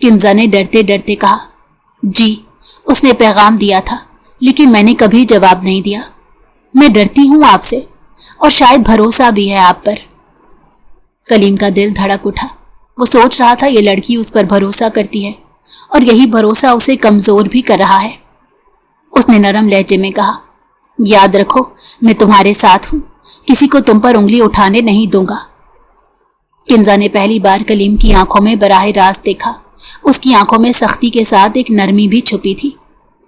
किंजा ने डरते डरते कहा, जी, उसने पैगाम दिया था, लेकिन मैंने कभी जवाब नहीं दिया। मैं डरती हूं आपसे, और शायद भरोसा भी है आप पर। कलीम का दिल धड़क उठा। वो सोच रहा था ये लड़की उस पर भरोसा करती है, और यही भरोसा उसे कमजोर भी कर रहा है। उसने नरम लहजे में कहा, याद रखो, मैं तुम्हारे साथ हूं, किसी को तुम पर उंगली उठाने नहीं दूंगा। किंजा ने पहली बार कलीम की आंखों में बराह रास्त देखा। उसकी आंखों में सख्ती के साथ एक नरमी भी छुपी थी।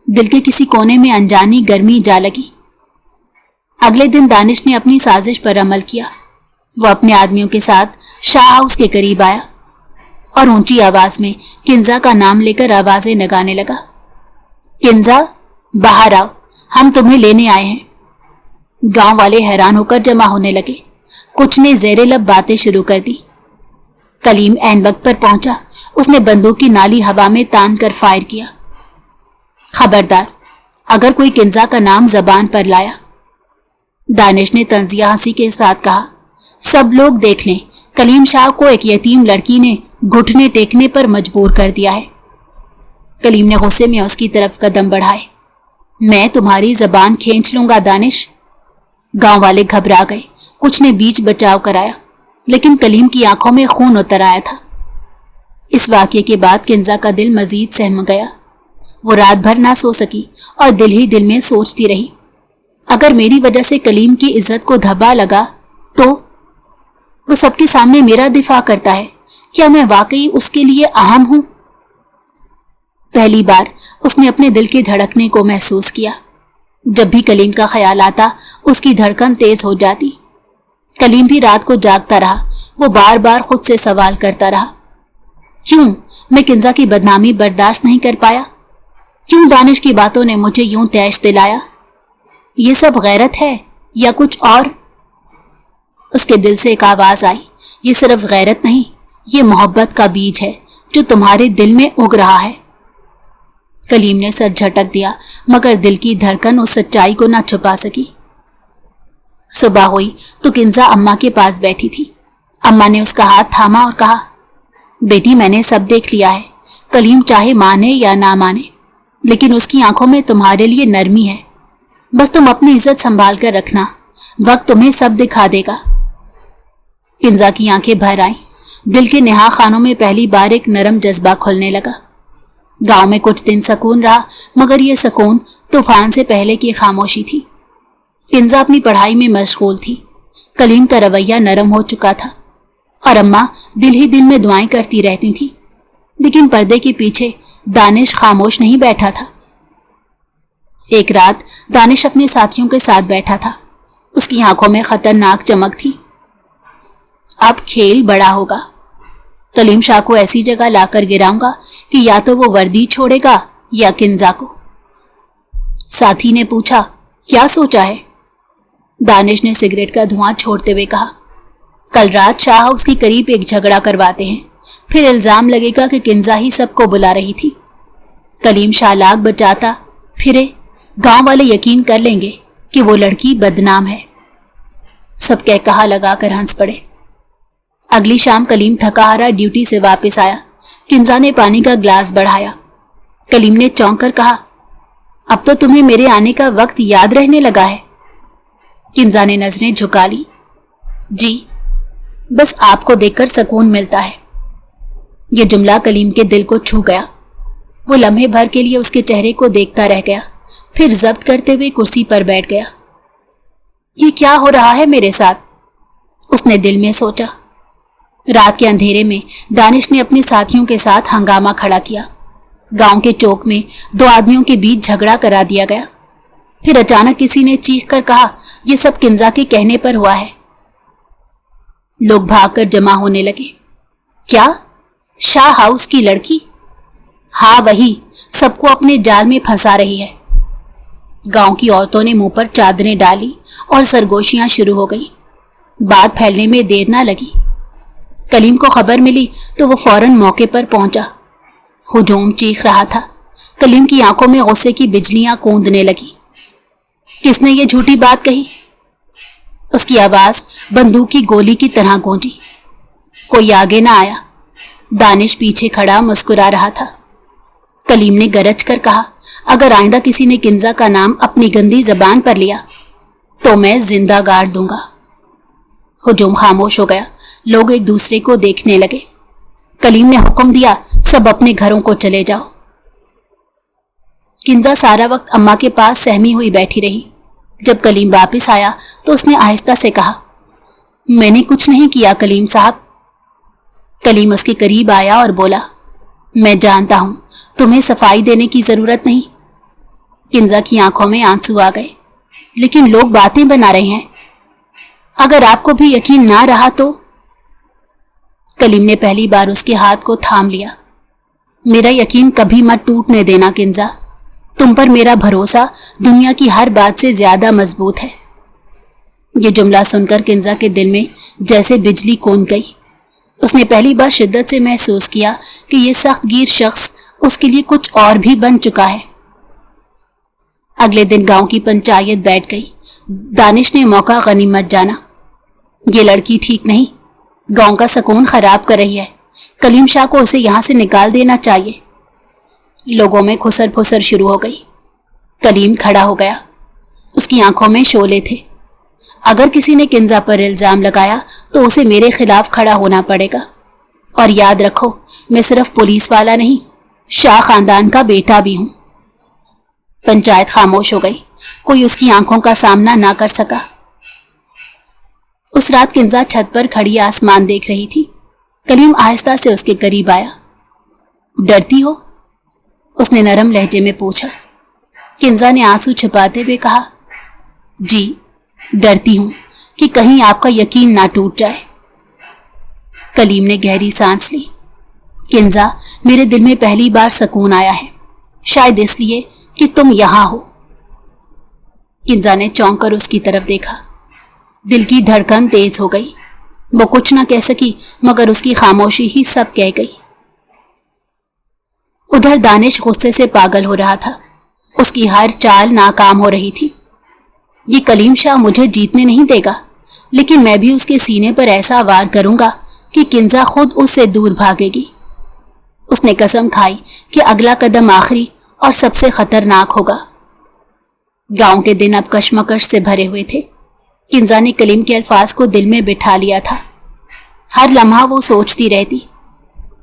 दिल के किसी कोने में अनजानी गर्मी जा लगी। अगले दिन दानिश ने अपनी साजिश पर अमल किया। वो अपने आदमियों के साथ शाह हाउस के करीब आया और ऊंची आवाज में किंजा का नाम लेकर आवाजें लगाने लगा। किंजा, बाहर आओ, हम तुम्हें लेने आए हैं। गांव वाले हैरान होकर जमा होने लगे। कुछ ने ज़ेरे लब बातें शुरू कर दी। कलीम ऐन वक्त पर पहुंचा। उसने बंदूक की नाली हवा में तान कर फायर किया। खबरदार, अगर कोई किंजा का नाम जबान पर लाया। दानिश ने तंजिया हंसी के साथ कहा, सब लोग देख लें, कलीम शाह को एक यतीम लड़की ने घुटने टेकने पर मजबूर कर दिया है। कलीम ने गुस्से में उसकी तरफ कदम बढ़ाए। मैं तुम्हारी जबान खींच लूंगा दानिश। गांव वाले घबरा गए। कुछ ने बीच बचाव कराया, लेकिन कलीम की आंखों में खून उतर आया था। इस वाकये के बाद किंजा का दिल मजीद सहम गया। वो रात भर ना सो सकी और दिल ही दिल में सोचती रही, اگر میری وجہ سے کلیم کی عزت کو دھبا لگا تو وہ سب کے سامنے میرا دفاع کرتا ہے. کیا میں واقعی اس کے لیے اہم ہوں؟ پہلی بار اس نے اپنے دل کے دھڑکنے کو محسوس کیا. جب بھی کلیم کا خیال آتا اس کی دھڑکن تیز ہو جاتی. کلیم بھی رات کو جاگتا رہا. وہ بار بار خود سے سوال کرتا رہا, کیوں میں کنزا کی بدنامی برداشت نہیں کر پایا؟ کیوں دانش کی باتوں نے مجھے یوں تیش دلایا؟ یہ سب غیرت ہے یا کچھ اور؟ اس کے دل سے ایک آواز آئی, یہ صرف غیرت نہیں, یہ محبت کا بیج ہے جو تمہارے دل میں اگ رہا ہے. کلیم نے سر جھٹک دیا مگر دل کی دھڑکن اس سچائی کو نہ چھپا سکی. صبح ہوئی تو کنزا اماں کے پاس بیٹھی تھی. اماں نے اس کا ہاتھ تھاما اور کہا, بیٹی میں نے سب دیکھ لیا ہے. کلیم چاہے مانے یا نہ مانے لیکن اس کی آنکھوں میں تمہارے لیے نرمی ہے. بس تم اپنی عزت سنبھال کر رکھنا, وقت تمہیں سب دکھا دے گا. کنزا کی آنکھیں بھر آئیں. دل کے نہا خانوں میں پہلی بار ایک نرم جذبہ کھلنے لگا. گاؤں میں کچھ دن سکون رہا مگر یہ سکون طوفان سے پہلے کی خاموشی تھی. کنزا اپنی پڑھائی میں مشغول تھی. کلیم کا رویہ نرم ہو چکا تھا اور اماں دل ہی دل میں دعائیں کرتی رہتی تھی. لیکن پردے کے پیچھے دانش خاموش نہیں بیٹھا تھا. ایک رات دانش اپنے ساتھیوں کے ساتھ بیٹھا تھا. اس کی آنکھوں میں خطرناک چمک تھی. اب کھیل بڑا ہوگا. کلیم شاہ کو ایسی جگہ لا کر گراؤں گا کہ یا تو وہ وردی چھوڑے گا یا کنزا کو. ساتھی نے پوچھا, کیا سوچا ہے؟ دانش نے سگریٹ کا دھواں چھوڑتے ہوئے کہا, کل رات شاہ ہاؤس کے قریب ایک جھگڑا کرواتے ہیں, پھر الزام لگے گا کہ کنزا ہی سب کو بلا رہی تھی. کلیم شاہ لاکھ بچاتا پھرے, گاؤں والے یقین کر لیں گے کہ وہ لڑکی بدنام ہے. سب کہہ کہا لگا کر ہنس پڑے. اگلی شام کلیم تھکا ہارا ڈیوٹی سے واپس آیا. کنزا نے پانی کا گلاس بڑھایا. کلیم نے چونک کر کہا, اب تو تمہیں میرے آنے کا وقت یاد رہنے لگا ہے. کنزا نے نظریں جھکا لی. جی, بس آپ کو دیکھ کر سکون ملتا ہے. یہ جملہ کلیم کے دل کو چھو گیا. وہ لمحے بھر کے لیے اس کے چہرے کو دیکھتا رہ گیا, پھر ضبط کرتے ہوئے کرسی پر بیٹھ گیا. یہ کیا ہو رہا ہے میرے ساتھ؟ اس نے دل میں سوچا. رات کے اندھیرے میں دانش نے اپنے ساتھیوں کے ساتھ ہنگامہ کھڑا کیا. گاؤں کے چوک میں دو آدمیوں کے بیچ جھگڑا کرا دیا گیا. پھر اچانک کسی نے چیخ کر کہا, یہ سب کنزا کے کہنے پر ہوا ہے. لوگ بھاگ کر جمع ہونے لگے. کیا شاہ ہاؤس کی لڑکی؟ ہاں وہی, سب کو اپنے جال میں پھنسا رہی ہے. گاؤں کی عورتوں نے منہ پر چادریں ڈالی اور سرگوشیاں شروع ہو گئی. بات پھیلنے میں دیر نہ لگی. کلیم کو خبر ملی تو وہ فوراً موقع پر پہنچا. ہجوم چیخ رہا تھا. کلیم کی آنکھوں میں غصے کی بجلیاں کوندنے لگی. کس نے یہ جھوٹی بات کہی؟ اس کی آواز بندوق کی گولی کی طرح گونجی. کوئی آگے نہ آیا. دانش پیچھے کھڑا مسکرا رہا تھا. کلیم نے گرج کر کہا, اگر آئندہ کسی نے کنزا کا نام اپنی گندی زبان پر لیا تو میں زندہ گاڑ دوں گا. ہجوم خاموش ہو گیا. لوگ ایک دوسرے کو دیکھنے لگے. کلیم نے حکم دیا, سب اپنے گھروں کو چلے جاؤ. کنزا سارا وقت اماں کے پاس سہمی ہوئی بیٹھی رہی. جب کلیم واپس آیا تو اس نے آہستہ سے کہا, میں نے کچھ نہیں کیا کلیم صاحب. کلیم اس کے قریب آیا اور بولا, میں جانتا ہوں تمہیں صفائی دینے کی ضرورت نہیں. کنزا کی آنکھوں میں آنسو آ گئے. لیکن لوگ باتیں بنا رہے ہیں. اگر آپ کو بھی یقین نہ رہا تو؟ کلیم نے پہلی بار اس کے ہاتھ کو تھام لیا. میرا یقین کبھی مت ٹوٹنے دینا کنزا. تم پر میرا بھروسہ دنیا کی ہر بات سے زیادہ مضبوط ہے. یہ جملہ سن کر کنزا کے دل میں جیسے بجلی کون گئی. اس نے پہلی بار شدت سے محسوس کیا کہ یہ سخت گیر شخص اس کے لیے کچھ اور بھی بن چکا ہے. اگلے دن گاؤں کی پنچایت بیٹھ گئی. دانش نے موقع غنیمت جانا. یہ لڑکی ٹھیک نہیں, گاؤں کا سکون خراب کر رہی ہے. کلیم شاہ کو اسے یہاں سے نکال دینا چاہیے. لوگوں میں خسر پھسر شروع ہو گئی. کلیم کھڑا ہو گیا. اس کی آنکھوں میں شعلے تھے. اگر کسی نے کنزا پر الزام لگایا تو اسے میرے خلاف کھڑا ہونا پڑے گا. اور یاد رکھو, میں صرف پولیس والا نہیں, شاہ خاندان کا بیٹا بھی ہوں. पंचायत खामोश हो गई। कोई उसकी आंखों का सामना ना कर सका। उस रात किंजा छत पर खड़ी आसमान देख रही थी। कलीम आहिस्ता से उसके करीब आया। डरती हो? उसने नरम लहजे में पूछा। किंजा ने आंसू छिपाते हुए कहा, जी डरती हूं कि कहीं आपका यकीन ना टूट जाए। कलीम ने गहरी सांस ली। किंजा, मेरे दिल में पहली बार सुकून आया है, शायद इसलिए कि तुम यहां हो। किंजा ने चौंक कर उसकी तरफ देखा। दिल की धड़कन तेज हो गई। वो कुछ न कह सकी, मगर उसकी खामोशी ही सब कह गई। उधर दानिश गुस्से से पागल हो रहा था। उसकी हर चाल नाकाम हो रही थी। ये कलीम शाह मुझे जीतने नहीं देगा, लेकिन मैं भी उसके सीने पर ऐसा वार करूंगा कि किंजा खुद उससे दूर भागेगी। उसने कसम खाई कि अगला कदम आखिरी और सबसे खतरनाक होगा। गांव के दिन अब कश्मकश से भरे हुए थे। किंजा ने कलीम के अल्फाज को दिल में बिठा लिया था। हर लम्हा वो सोचती रहती,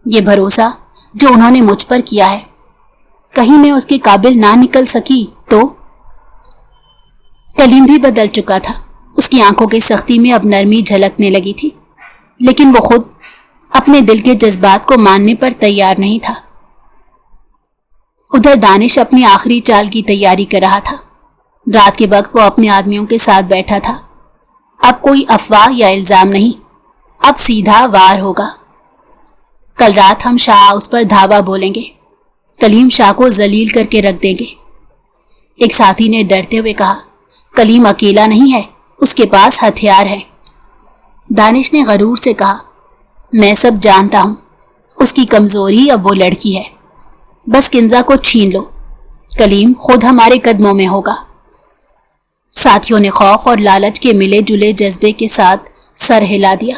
ये भरोसा जो उन्होंने मुझ पर किया है, कहीं मैं उसके काबिल ना निकल सकी तो। कलीम भी बदल चुका था। उसकी आंखों की सख्ती में अब नरमी झलकने लगी थी, लेकिन वो खुद अपने दिल के जज्बात को मानने पर तैयार नहीं था। उधर दानिश अपनी आखिरी चाल की तैयारी कर रहा था। रात के वक्त वो अपने आदमियों के साथ बैठा था। अब कोई अफवाह या इल्जाम नहीं, अब सीधा वार होगा। कल रात हम शाह हाउस पर धावा बोलेंगे, कलीम शाह को जलील करके रख देंगे। एक साथी ने डरते हुए कहा, कलीम अकेला नहीं है, उसके पास हथियार है। दानिश ने गरूर से कहा, मैं सब जानता हूं, उसकी कमजोरी अब वो लड़की है। बस किंजा को छीन लो, कलीम खुद हमारे कदमों में होगा। साथियों ने खौफ और लालच के मिले जुले जज्बे के साथ सर हिला दिया।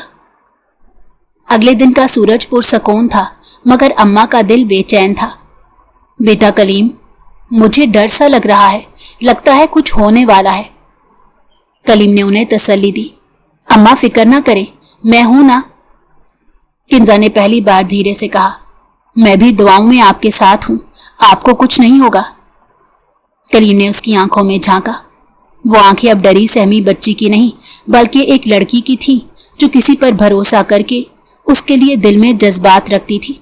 अगले दिन का सूरज पुरसकून था, मगर अम्मा का दिल बेचैन था। बेटा कलीम, मुझे डर सा लग रहा है, लगता है कुछ होने वाला है। कलीम ने उन्हें तसल्ली दी। अम्मा फिक्र ना करें, मैं हूं ना। किंजा ने पहली बार धीरे से कहा, मैं भी दुआओं में आपके साथ हूं, आपको कुछ नहीं होगा। कलीम ने उसकी आंखों में झांका। वो आंखें अब डरी सहमी बच्ची की नहीं, बल्कि एक लड़की की थी जो किसी पर भरोसा करके उसके लिए दिल में जज्बात रखती थी।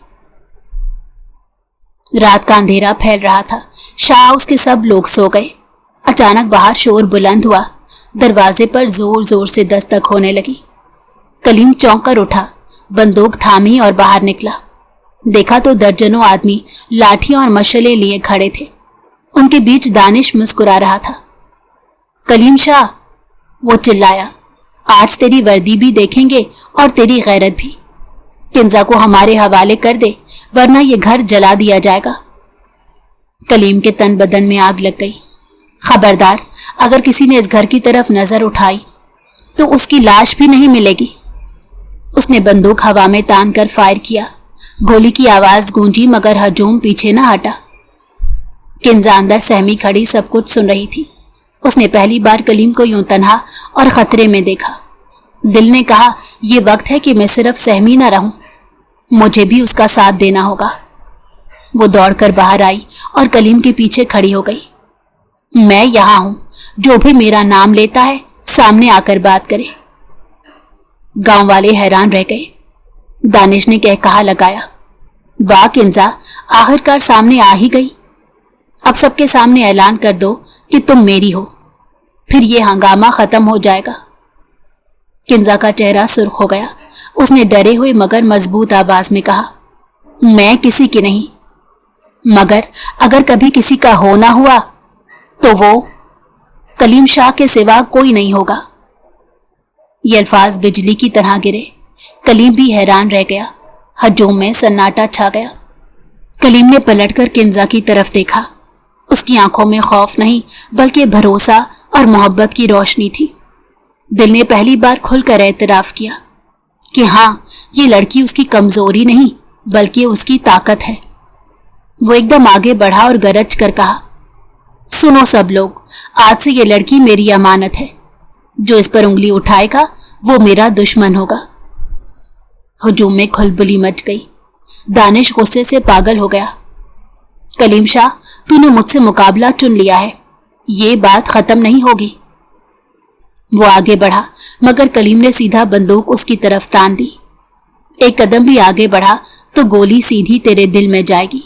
रात का अंधेरा फैल रहा था। शाह हाउस के सब लोग सो गए। अचानक बाहर शोर बुलंद हुआ। दरवाजे पर जोर जोर से दस्तक होने लगी। कलीम चौंक कर उठा, बंदूक थामी और बाहर निकला। देखा तो दर्जनों आदमी लाठियां और मशले लिए खड़े थे। उनके बीच दानिश मुस्कुरा रहा था। कलीम शाह, वो चिल्लाया, आज तेरी वर्दी भी देखेंगे और तेरी गैरत भी। किंजा को हमारे हवाले कर दे, वरना ये घर जला दिया जाएगा। कलीम के तन बदन में आग लग गई। खबरदार, अगर किसी ने इस घर की तरफ नजर उठाई तो उसकी लाश भी नहीं मिलेगी। उसने बंदूक हवा में तान कर फायर किया। गोली की आवाज गूंजी, मगर हजूम पीछे न हटा। किंजा अंदर सहमी खड़ी सब कुछ सुन रही थी। उसने पहली बार कलीम को यूं तन्हा और खतरे में देखा। दिल ने कहा, यह वक्त है कि मैं सिर्फ सहमी न रहूं, मुझे भी उसका साथ देना होगा। वो दौड़कर बाहर आई और कलीम के पीछे खड़ी हो गई। मैं यहां हूं, जो भी मेरा नाम लेता है सामने आकर बात करे। गांव वाले हैरान रह गए। दानिश ने कहा लगाया, वाह किंजा, आखिरकार सामने आ ही गई। अब सबके सामने ऐलान कर दो कि तुम मेरी हो, फिर ये हंगामा खत्म हो जाएगा। किंजा का चेहरा सुर्ख हो गया। उसने डरे हुए मगर मजबूत आवाज में कहा, मैं किसी की नहीं, मगर अगर कभी किसी का होना हुआ तो वो कलीम शाह के सिवा कोई नहीं होगा। ये अल्फाज बिजली की तरह गिरे। कलीम भी हैरान रह गया। हजूम में सन्नाटा छा गया। कलीम ने पलटकर किंजा की तरफ देखा। उसकी आंखों में खौफ नहीं, बल्कि भरोसा और मोहब्बत की रोशनी थी। दिल ने पहली बार खुलकर एतराफ किया कि हाँ, ये लड़की उसकी कमजोरी नहीं, बल्कि उसकी ताकत है। वो एकदम आगे बढ़ा और गरज कर कहा, सुनो सब लोग, आज से ये लड़की मेरी अमानत है। जो इस पर उंगली उठाएगा वो मेरा दुश्मन होगा। हुजूम में खुलबुली मच गई। दानिश गुस्से से पागल हो गया। कलीम शाह, तूने मुझसे मुकाबला चुन लिया है, ये बात खत्म नहीं होगी। वो आगे बढ़ा मगर कलीम ने सीधा बंदूक उसकी तरफ तान दी। एक कदम भी आगे बढ़ा तो गोली सीधी तेरे दिल में जाएगी।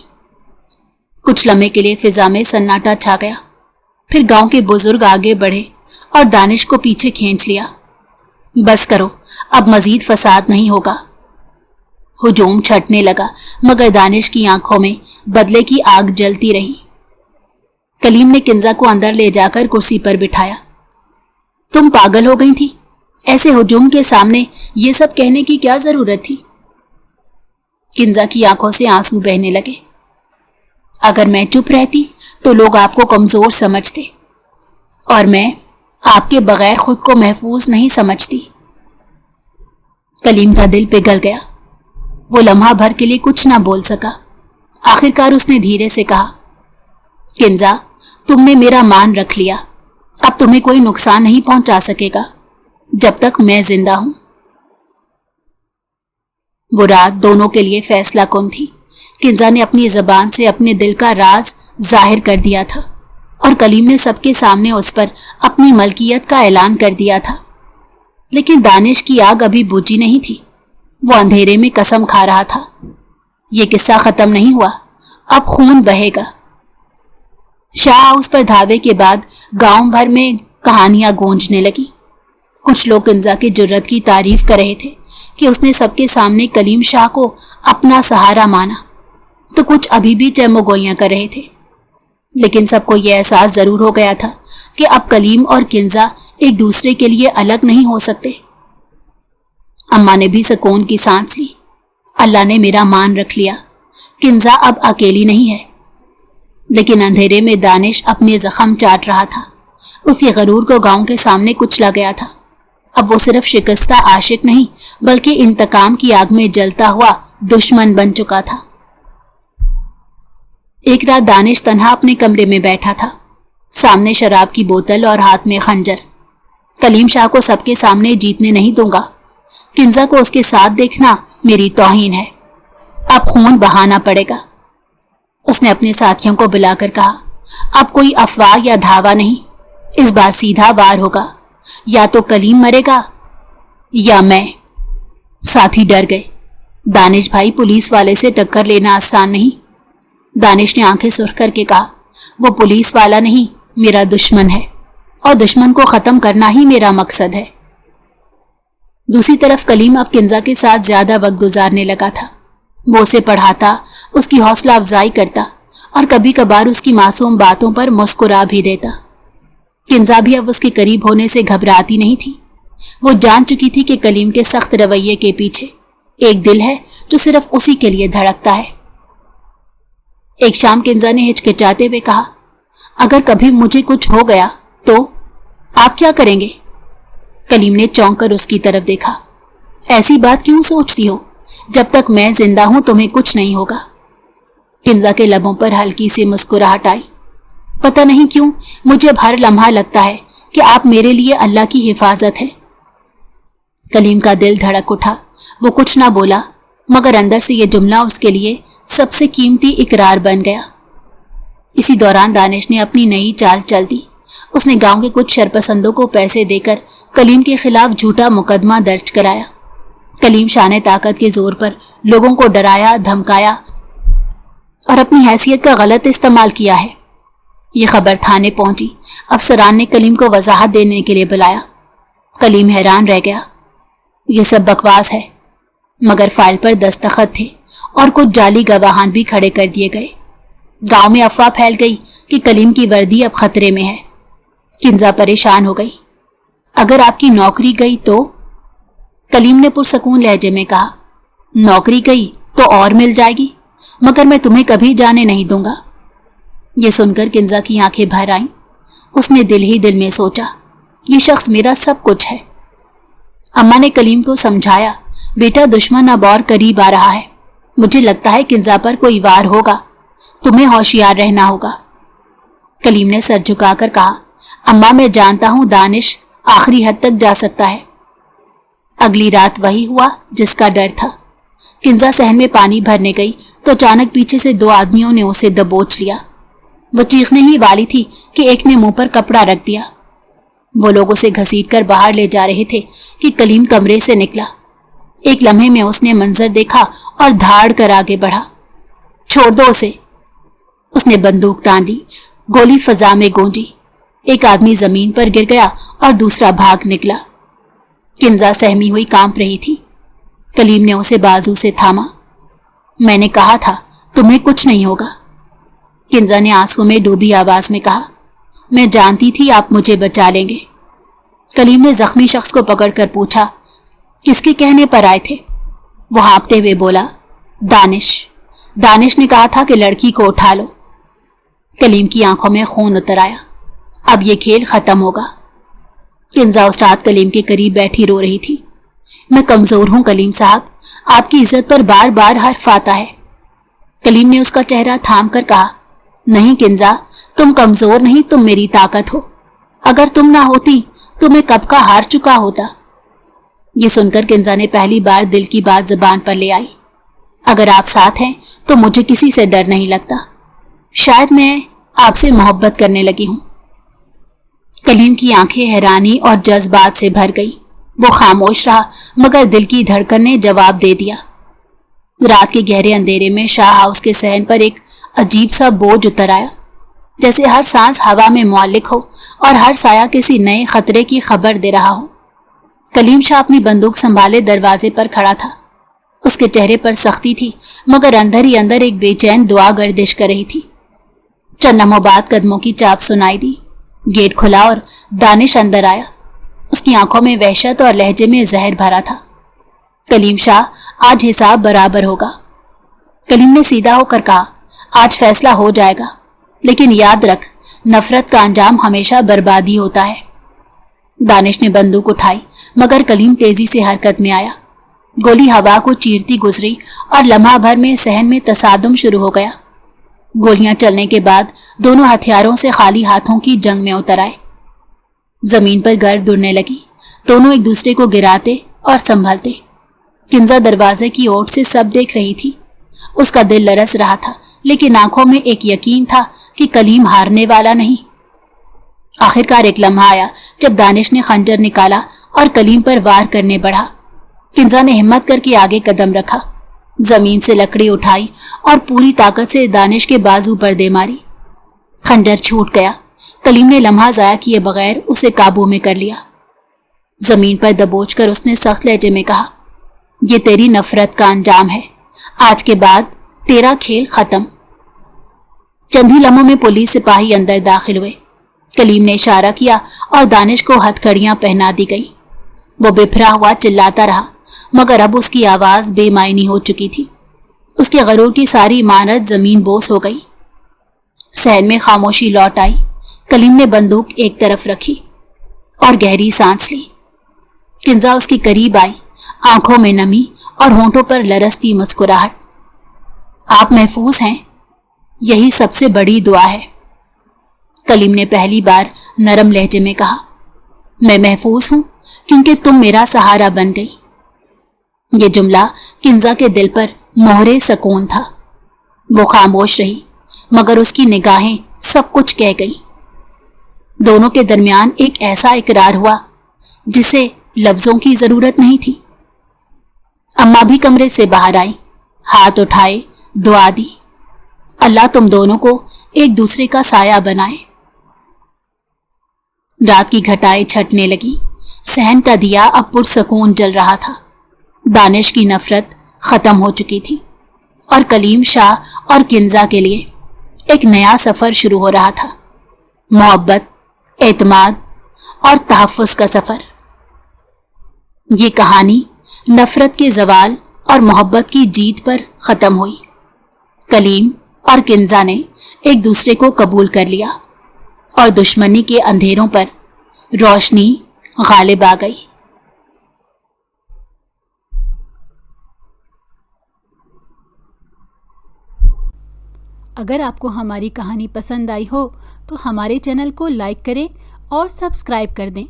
कुछ लम्हे के लिए फिजा में सन्नाटा छा गया। फिर गांव के बुजुर्ग आगे बढ़े और दानिश को पीछे खींच लिया। बस करो, अब मजीद फसाद नहीं होगा। हुजूम छटने लगा मगर दानिश की आंखों में बदले की आग जलती रही। कलीम ने किंजा को अंदर ले जाकर कुर्सी पर बिठाया। तुम पागल हो गई थी? ऐसे हुजूम के सामने ये सब कहने की क्या जरूरत थी? किंजा की आंखों से आंसू बहने लगे। अगर मैं चुप रहती तो लोग आपको कमजोर समझते और मैं आपके बगैर खुद को महफूज नहीं समझती। कलीम का दिल पिघल गया। वो लम्हा भर के लिए कुछ ना बोल सका। आखिरकार उसने धीरे से कहा, किंजा, तुमने मेरा मान रख लिया। अब तुम्हें कोई नुकसान नहीं पहुंचा सकेगा जब तक मैं जिंदा हूं। वो रात दोनों के लिए फैसला कुन थी। किंजा ने अपनी जबान से अपने दिल का राज जाहिर कर दिया था और कलीम ने सबके सामने उस पर अपनी मलकियत का ऐलान कर दिया था। लेकिन दानिश की आग अभी बुझी नहीं थी। वो अंधेरे में कसम खा रहा था, ये किस्सा खत्म नहीं हुआ, अब खून बहेगा। शाह हाउस पर धावे के बाद गांव भर में कहानियां गूंजने लगी। कुछ लोग किंजा की जुर्रत की तारीफ कर रहे थे कि उसने सबके सामने कलीम शाह को अपना सहारा माना, तो कुछ अभी भी चैमोगोइयां कर रहे थे। लेकिन सबको यह एहसास जरूर हो गया था कि अब कलीम और किंजा एक दूसरे के लिए अलग नहीं हो सकते। अम्मा ने भी सुकून की सांस ली। अल्लाह ने मेरा मान रख लिया, किंजा अब अकेली नहीं है। लेकिन अंधेरे में दानिश अपने जख्म चाट रहा था। उसके गरूर को गांव के सामने कुचला गया था। अब वो सिर्फ शिकस्ता आशिक नहीं बल्कि इंतकाम की आग में जलता हुआ दुश्मन बन चुका था। एक रात दानिश तन्हा अपने कमरे में बैठा था, सामने शराब की बोतल और हाथ में खंजर। कलीम शाह को सबके सामने जीतने नहीं दूंगा। किंजा को उसके साथ देखना मेरी तौहीन है। अब खून बहाना पड़ेगा। उसने अपने साथियों को बुलाकर कहा, अब कोई अफवाह या धावा नहीं, इस बार सीधा वार होगा। या तो कलीम मरेगा या मैं। साथी डर गए। दानिश भाई, पुलिस वाले से टक्कर लेना आसान नहीं। दानिश ने आंखें सुर्ख करके कहा, वो पुलिस वाला नहीं, मेरा दुश्मन है और दुश्मन को खत्म करना ही मेरा मकसद है। दूसरी तरफ कलीम अब किंजा के साथ ज्यादा वक्त गुजारने लगा था। वो उसे पढ़ाता, उसकी हौसला अफजाई करता और कभी कभार उसकी मासूम बातों पर मुस्कुरा भी देता। किंजा भी अब उसके करीब होने से घबराती नहीं थी। वो जान चुकी थी कि कलीम के सख्त रवैये के पीछे एक दिल है जो सिर्फ उसी के लिए धड़कता है। एक शाम किंजा ने हिचकिचाते हुए कहा, अगर कभी मुझे कुछ हो गया तो आप क्या करेंगे? कलीम ने चौंक कर उसकी तरफ देखा। ऐसी बात क्यों सोचती हो? जब तक मैं जिंदा हूं तुम्हें कुछ नहीं होगा। किंजा के लबों पर हल्की सी मुस्कुराहट आई। पता नहीं क्यों मुझे अब हर लम्हा लगता है कि आप मेरे लिए अल्लाह की हिफाजत है। कलीम का दिल धड़क उठा। वो कुछ ना बोला मगर अंदर से ये जुमला उसके लिए सबसे कीमती इकरार बन गया। इसी दौरान दानिश ने अपनी नई चाल चल दी। उसने गांव के कुछ शरपसंदों को पैसे देकर कलीम के खिलाफ झूठा मुकदमा दर्ज कराया। कलीम शाह ने ताकत के जोर पर लोगों को डराया, धमकाया और अपनी हैसियत का गलत इस्तेमाल किया है। ये खबर थाने पहुंची। अफसरान ने कलीम को वजाहत देने के लिए बुलाया। कलीम हैरान रह गया। ये सब बकवास है, मगर फाइल पर दस्तखत थे और कुछ जाली गवाहान भी खड़े कर दिए गए। गांव में अफवाह फैल गई कि कलीम की वर्दी अब खतरे में है। किंजा परेशान हो गई। अगर आपकी नौकरी गई तो? कलीम ने पुरसकून लहजे में कहा, नौकरी गई तो और मिल जाएगी, मगर मैं तुम्हें कभी जाने नहीं दूंगा। ये सुनकर किंजा की आंखें भर आईं। उसने दिल ही दिल में सोचा, ये शख्स मेरा सब कुछ है। अम्मा ने कलीम को समझाया, बेटा दुश्मन अब और करीब आ रहा है। मुझे लगता है किंजा पर कोई वार होगा, तुम्हें होशियार रहना होगा। कलीम ने सर झुकाकर कहा, अम्मा मैं जानता हूं दानिश आखिरी हद तक जा सकता है। अगली रात वही हुआ जिसका डर था। किंजा सहन में पानी भरने गई तो अचानक पीछे से दो आदमियों ने उसे दबोच लिया। وہ چیخنے ہی والی تھی کہ ایک نے منہ پر کپڑا رکھ دیا۔ وہ لوگ اسے گھسیٹ کر باہر لے جا رہے تھے کہ کلیم کمرے سے نکلا۔ ایک لمحے میں اس نے منظر دیکھا اور دھاڑ کر آگے بڑھا۔ چھوڑ دو اسے۔ اس نے بندوق تان لی، گولی فضا میں گونجی، ایک آدمی زمین پر گر گیا اور دوسرا بھاگ نکلا۔ کنزا سہمی ہوئی کانپ رہی تھی۔ کلیم نے اسے بازو سے تھاما۔ میں نے کہا تھا تمہیں کچھ نہیں ہوگا، کنزا نے آنسو میں ڈوبی آواز میں کہا۔ میں جانتی تھی آپ مجھے بچا لیں گے۔ کلیم نے زخمی شخص کو پکڑ کر پوچھا، کس کے کہنے پر آئے تھے؟ وہ ہانپتے ہوئے بولا، دانش نے کہا تھا کہ لڑکی کو اٹھا لو۔ کلیم کی آنکھوں میں خون اتر آیا۔ اب یہ کھیل ختم ہوگا۔ کنزا اس رات کلیم کے قریب بیٹھی رو رہی تھی۔ میں کمزور ہوں کلیم صاحب، آپ کی عزت پر بار بار حرف آتا ہے۔ کلیم نے اس کا چہرہ تھام کر کہا، نہیں کنزا، تم کمزور نہیں، تم میری طاقت ہو۔ اگر تم نہ ہوتی تو میں کب کا ہار چکا ہوتا۔ یہ سن کر کنزا نے پہلی بار دل کی بات زبان پر لے آئی۔ اگر آپ ساتھ ہیں تو مجھے کسی سے ڈر نہیں لگتا، شاید میں آپ سے محبت کرنے لگی ہوں۔ کلیم کی آنکھیں حیرانی اور جذبات سے بھر گئی۔ وہ خاموش رہا، مگر دل کی دھڑکن نے جواب دے دیا۔ رات کے گہرے اندھیرے میں شاہ ہاؤس کے صحن پر ایک عجیب سا بوجھ اتر آیا، جیسے ہر سانس ہوا میں معلق ہو اور ہر سایہ کسی نئے خطرے کی خبر دے رہا ہو۔ کلیم شاہ اپنی بندوق سنبھالے دروازے پر کھڑا تھا۔ اس کے چہرے پر سختی تھی، مگر اندر ہی اندر ایک بے چین دعا گردش کر رہی تھی۔ چند لمحوں بعد قدموں کی چاپ سنائی دی، گیٹ کھلا اور دانش اندر آیا۔ اس کی آنکھوں میں وحشت اور لہجے میں زہر بھرا تھا۔ کلیم شاہ، آج حساب برابر ہوگا۔ کلیم نے سیدھا ہو کر کہا، آج فیصلہ ہو جائے گا، لیکن یاد رکھ، نفرت کا انجام ہمیشہ بربادی ہوتا ہے۔ دانش نے بندوق اٹھائی، مگر کلیم تیزی سے حرکت میں آیا۔ گولی ہوا کو چیرتی گزری اور لمحہ بھر میں صحن میں تصادم شروع ہو گیا۔ گولیاں چلنے کے بعد دونوں ہتھیاروں سے خالی ہاتھوں کی جنگ میں اتر آئے۔ زمین پر گرد اڑنے لگی، دونوں ایک دوسرے کو گراتے اور سنبھلتے۔ کنزا دروازے کی اوٹ سے سب دیکھ رہی تھی۔ اس کا دل لرز رہا تھا، لیکن آنکھوں میں ایک یقین تھا کہ کلیم ہارنے والا نہیں۔ آخرکار ایک لمحہ آیا جب دانش نے خنجر نکالا اور کلیم پر وار کرنے بڑھا۔ کنزا نے ہمت کر کے آگے قدم رکھا، زمین سے لکڑی اٹھائی اور پوری طاقت سے دانش کے بازو پر دے ماری۔ خنجر چھوٹ گیا۔ کلیم نے لمحہ ضائع کیے بغیر اسے قابو میں کر لیا۔ زمین پر دبوچ کر اس نے سخت لہجے میں کہا، یہ تیری نفرت کا انجام ہے، آج کے بعد تیرا کھیل ختم۔ چند ہی لمحوں میں پولیس سپاہی اندر داخل ہوئے۔ کلیم نے اشارہ کیا اور دانش کو ہتھ کڑیاں پہنا دی گئی۔ وہ بفرا ہوا چلاتا رہا، مگر اب اس کی آواز بے معنی ہو چکی تھی۔ اس کے غرور کی ساری عمارت زمین بوس ہو گئی۔ صحن میں خاموشی لوٹ آئی۔ کلیم نے بندوق ایک طرف رکھی اور گہری سانس لی۔ کنزا اس کے قریب آئی، آنکھوں میں نمی اور ہونٹوں پر لرزتی مسکراہٹ۔ آپ محفوظ ہیں، یہی سب سے بڑی دعا ہے، کلیم نے پہلی بار نرم لہجے میں کہا۔ میں محفوظ ہوں کیونکہ تم میرا سہارا بن گئی۔ یہ جملہ کنزا کے دل پر مہرے سکون تھا۔ وہ خاموش رہی، مگر اس کی نگاہیں سب کچھ کہہ گئی۔ دونوں کے درمیان ایک ایسا اقرار ہوا جسے لفظوں کی ضرورت نہیں تھی۔ اماں بھی کمرے سے باہر آئی، ہاتھ اٹھائے، دعا دی، اللہ تم دونوں کو ایک دوسرے کا سایہ بنائے۔ رات کی گھٹائیں چھٹنے لگی، صحن کا دیا اب پرسکون جل رہا تھا۔ دانش کی نفرت ختم ہو چکی تھی اور کلیم شاہ اور کنزا کے لیے ایک نیا سفر شروع ہو رہا تھا، محبت، اعتماد اور تحفظ کا سفر۔ یہ کہانی نفرت کے زوال اور محبت کی جیت پر ختم ہوئی۔ کلیم اور کنزا نے ایک دوسرے کو قبول کر لیا اور دشمنی کے اندھیروں پر روشنی غالب آ گئی۔ اگر آپ کو ہماری کہانی پسند آئی ہو تو ہمارے چینل کو لائک کریں اور سبسکرائب کر دیں۔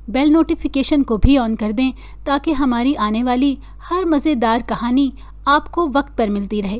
بیل نوٹیفیکیشن کو بھی آن کر دیں تاکہ ہماری آنے والی ہر مزیدار کہانی آپ کو وقت پر ملتی رہے۔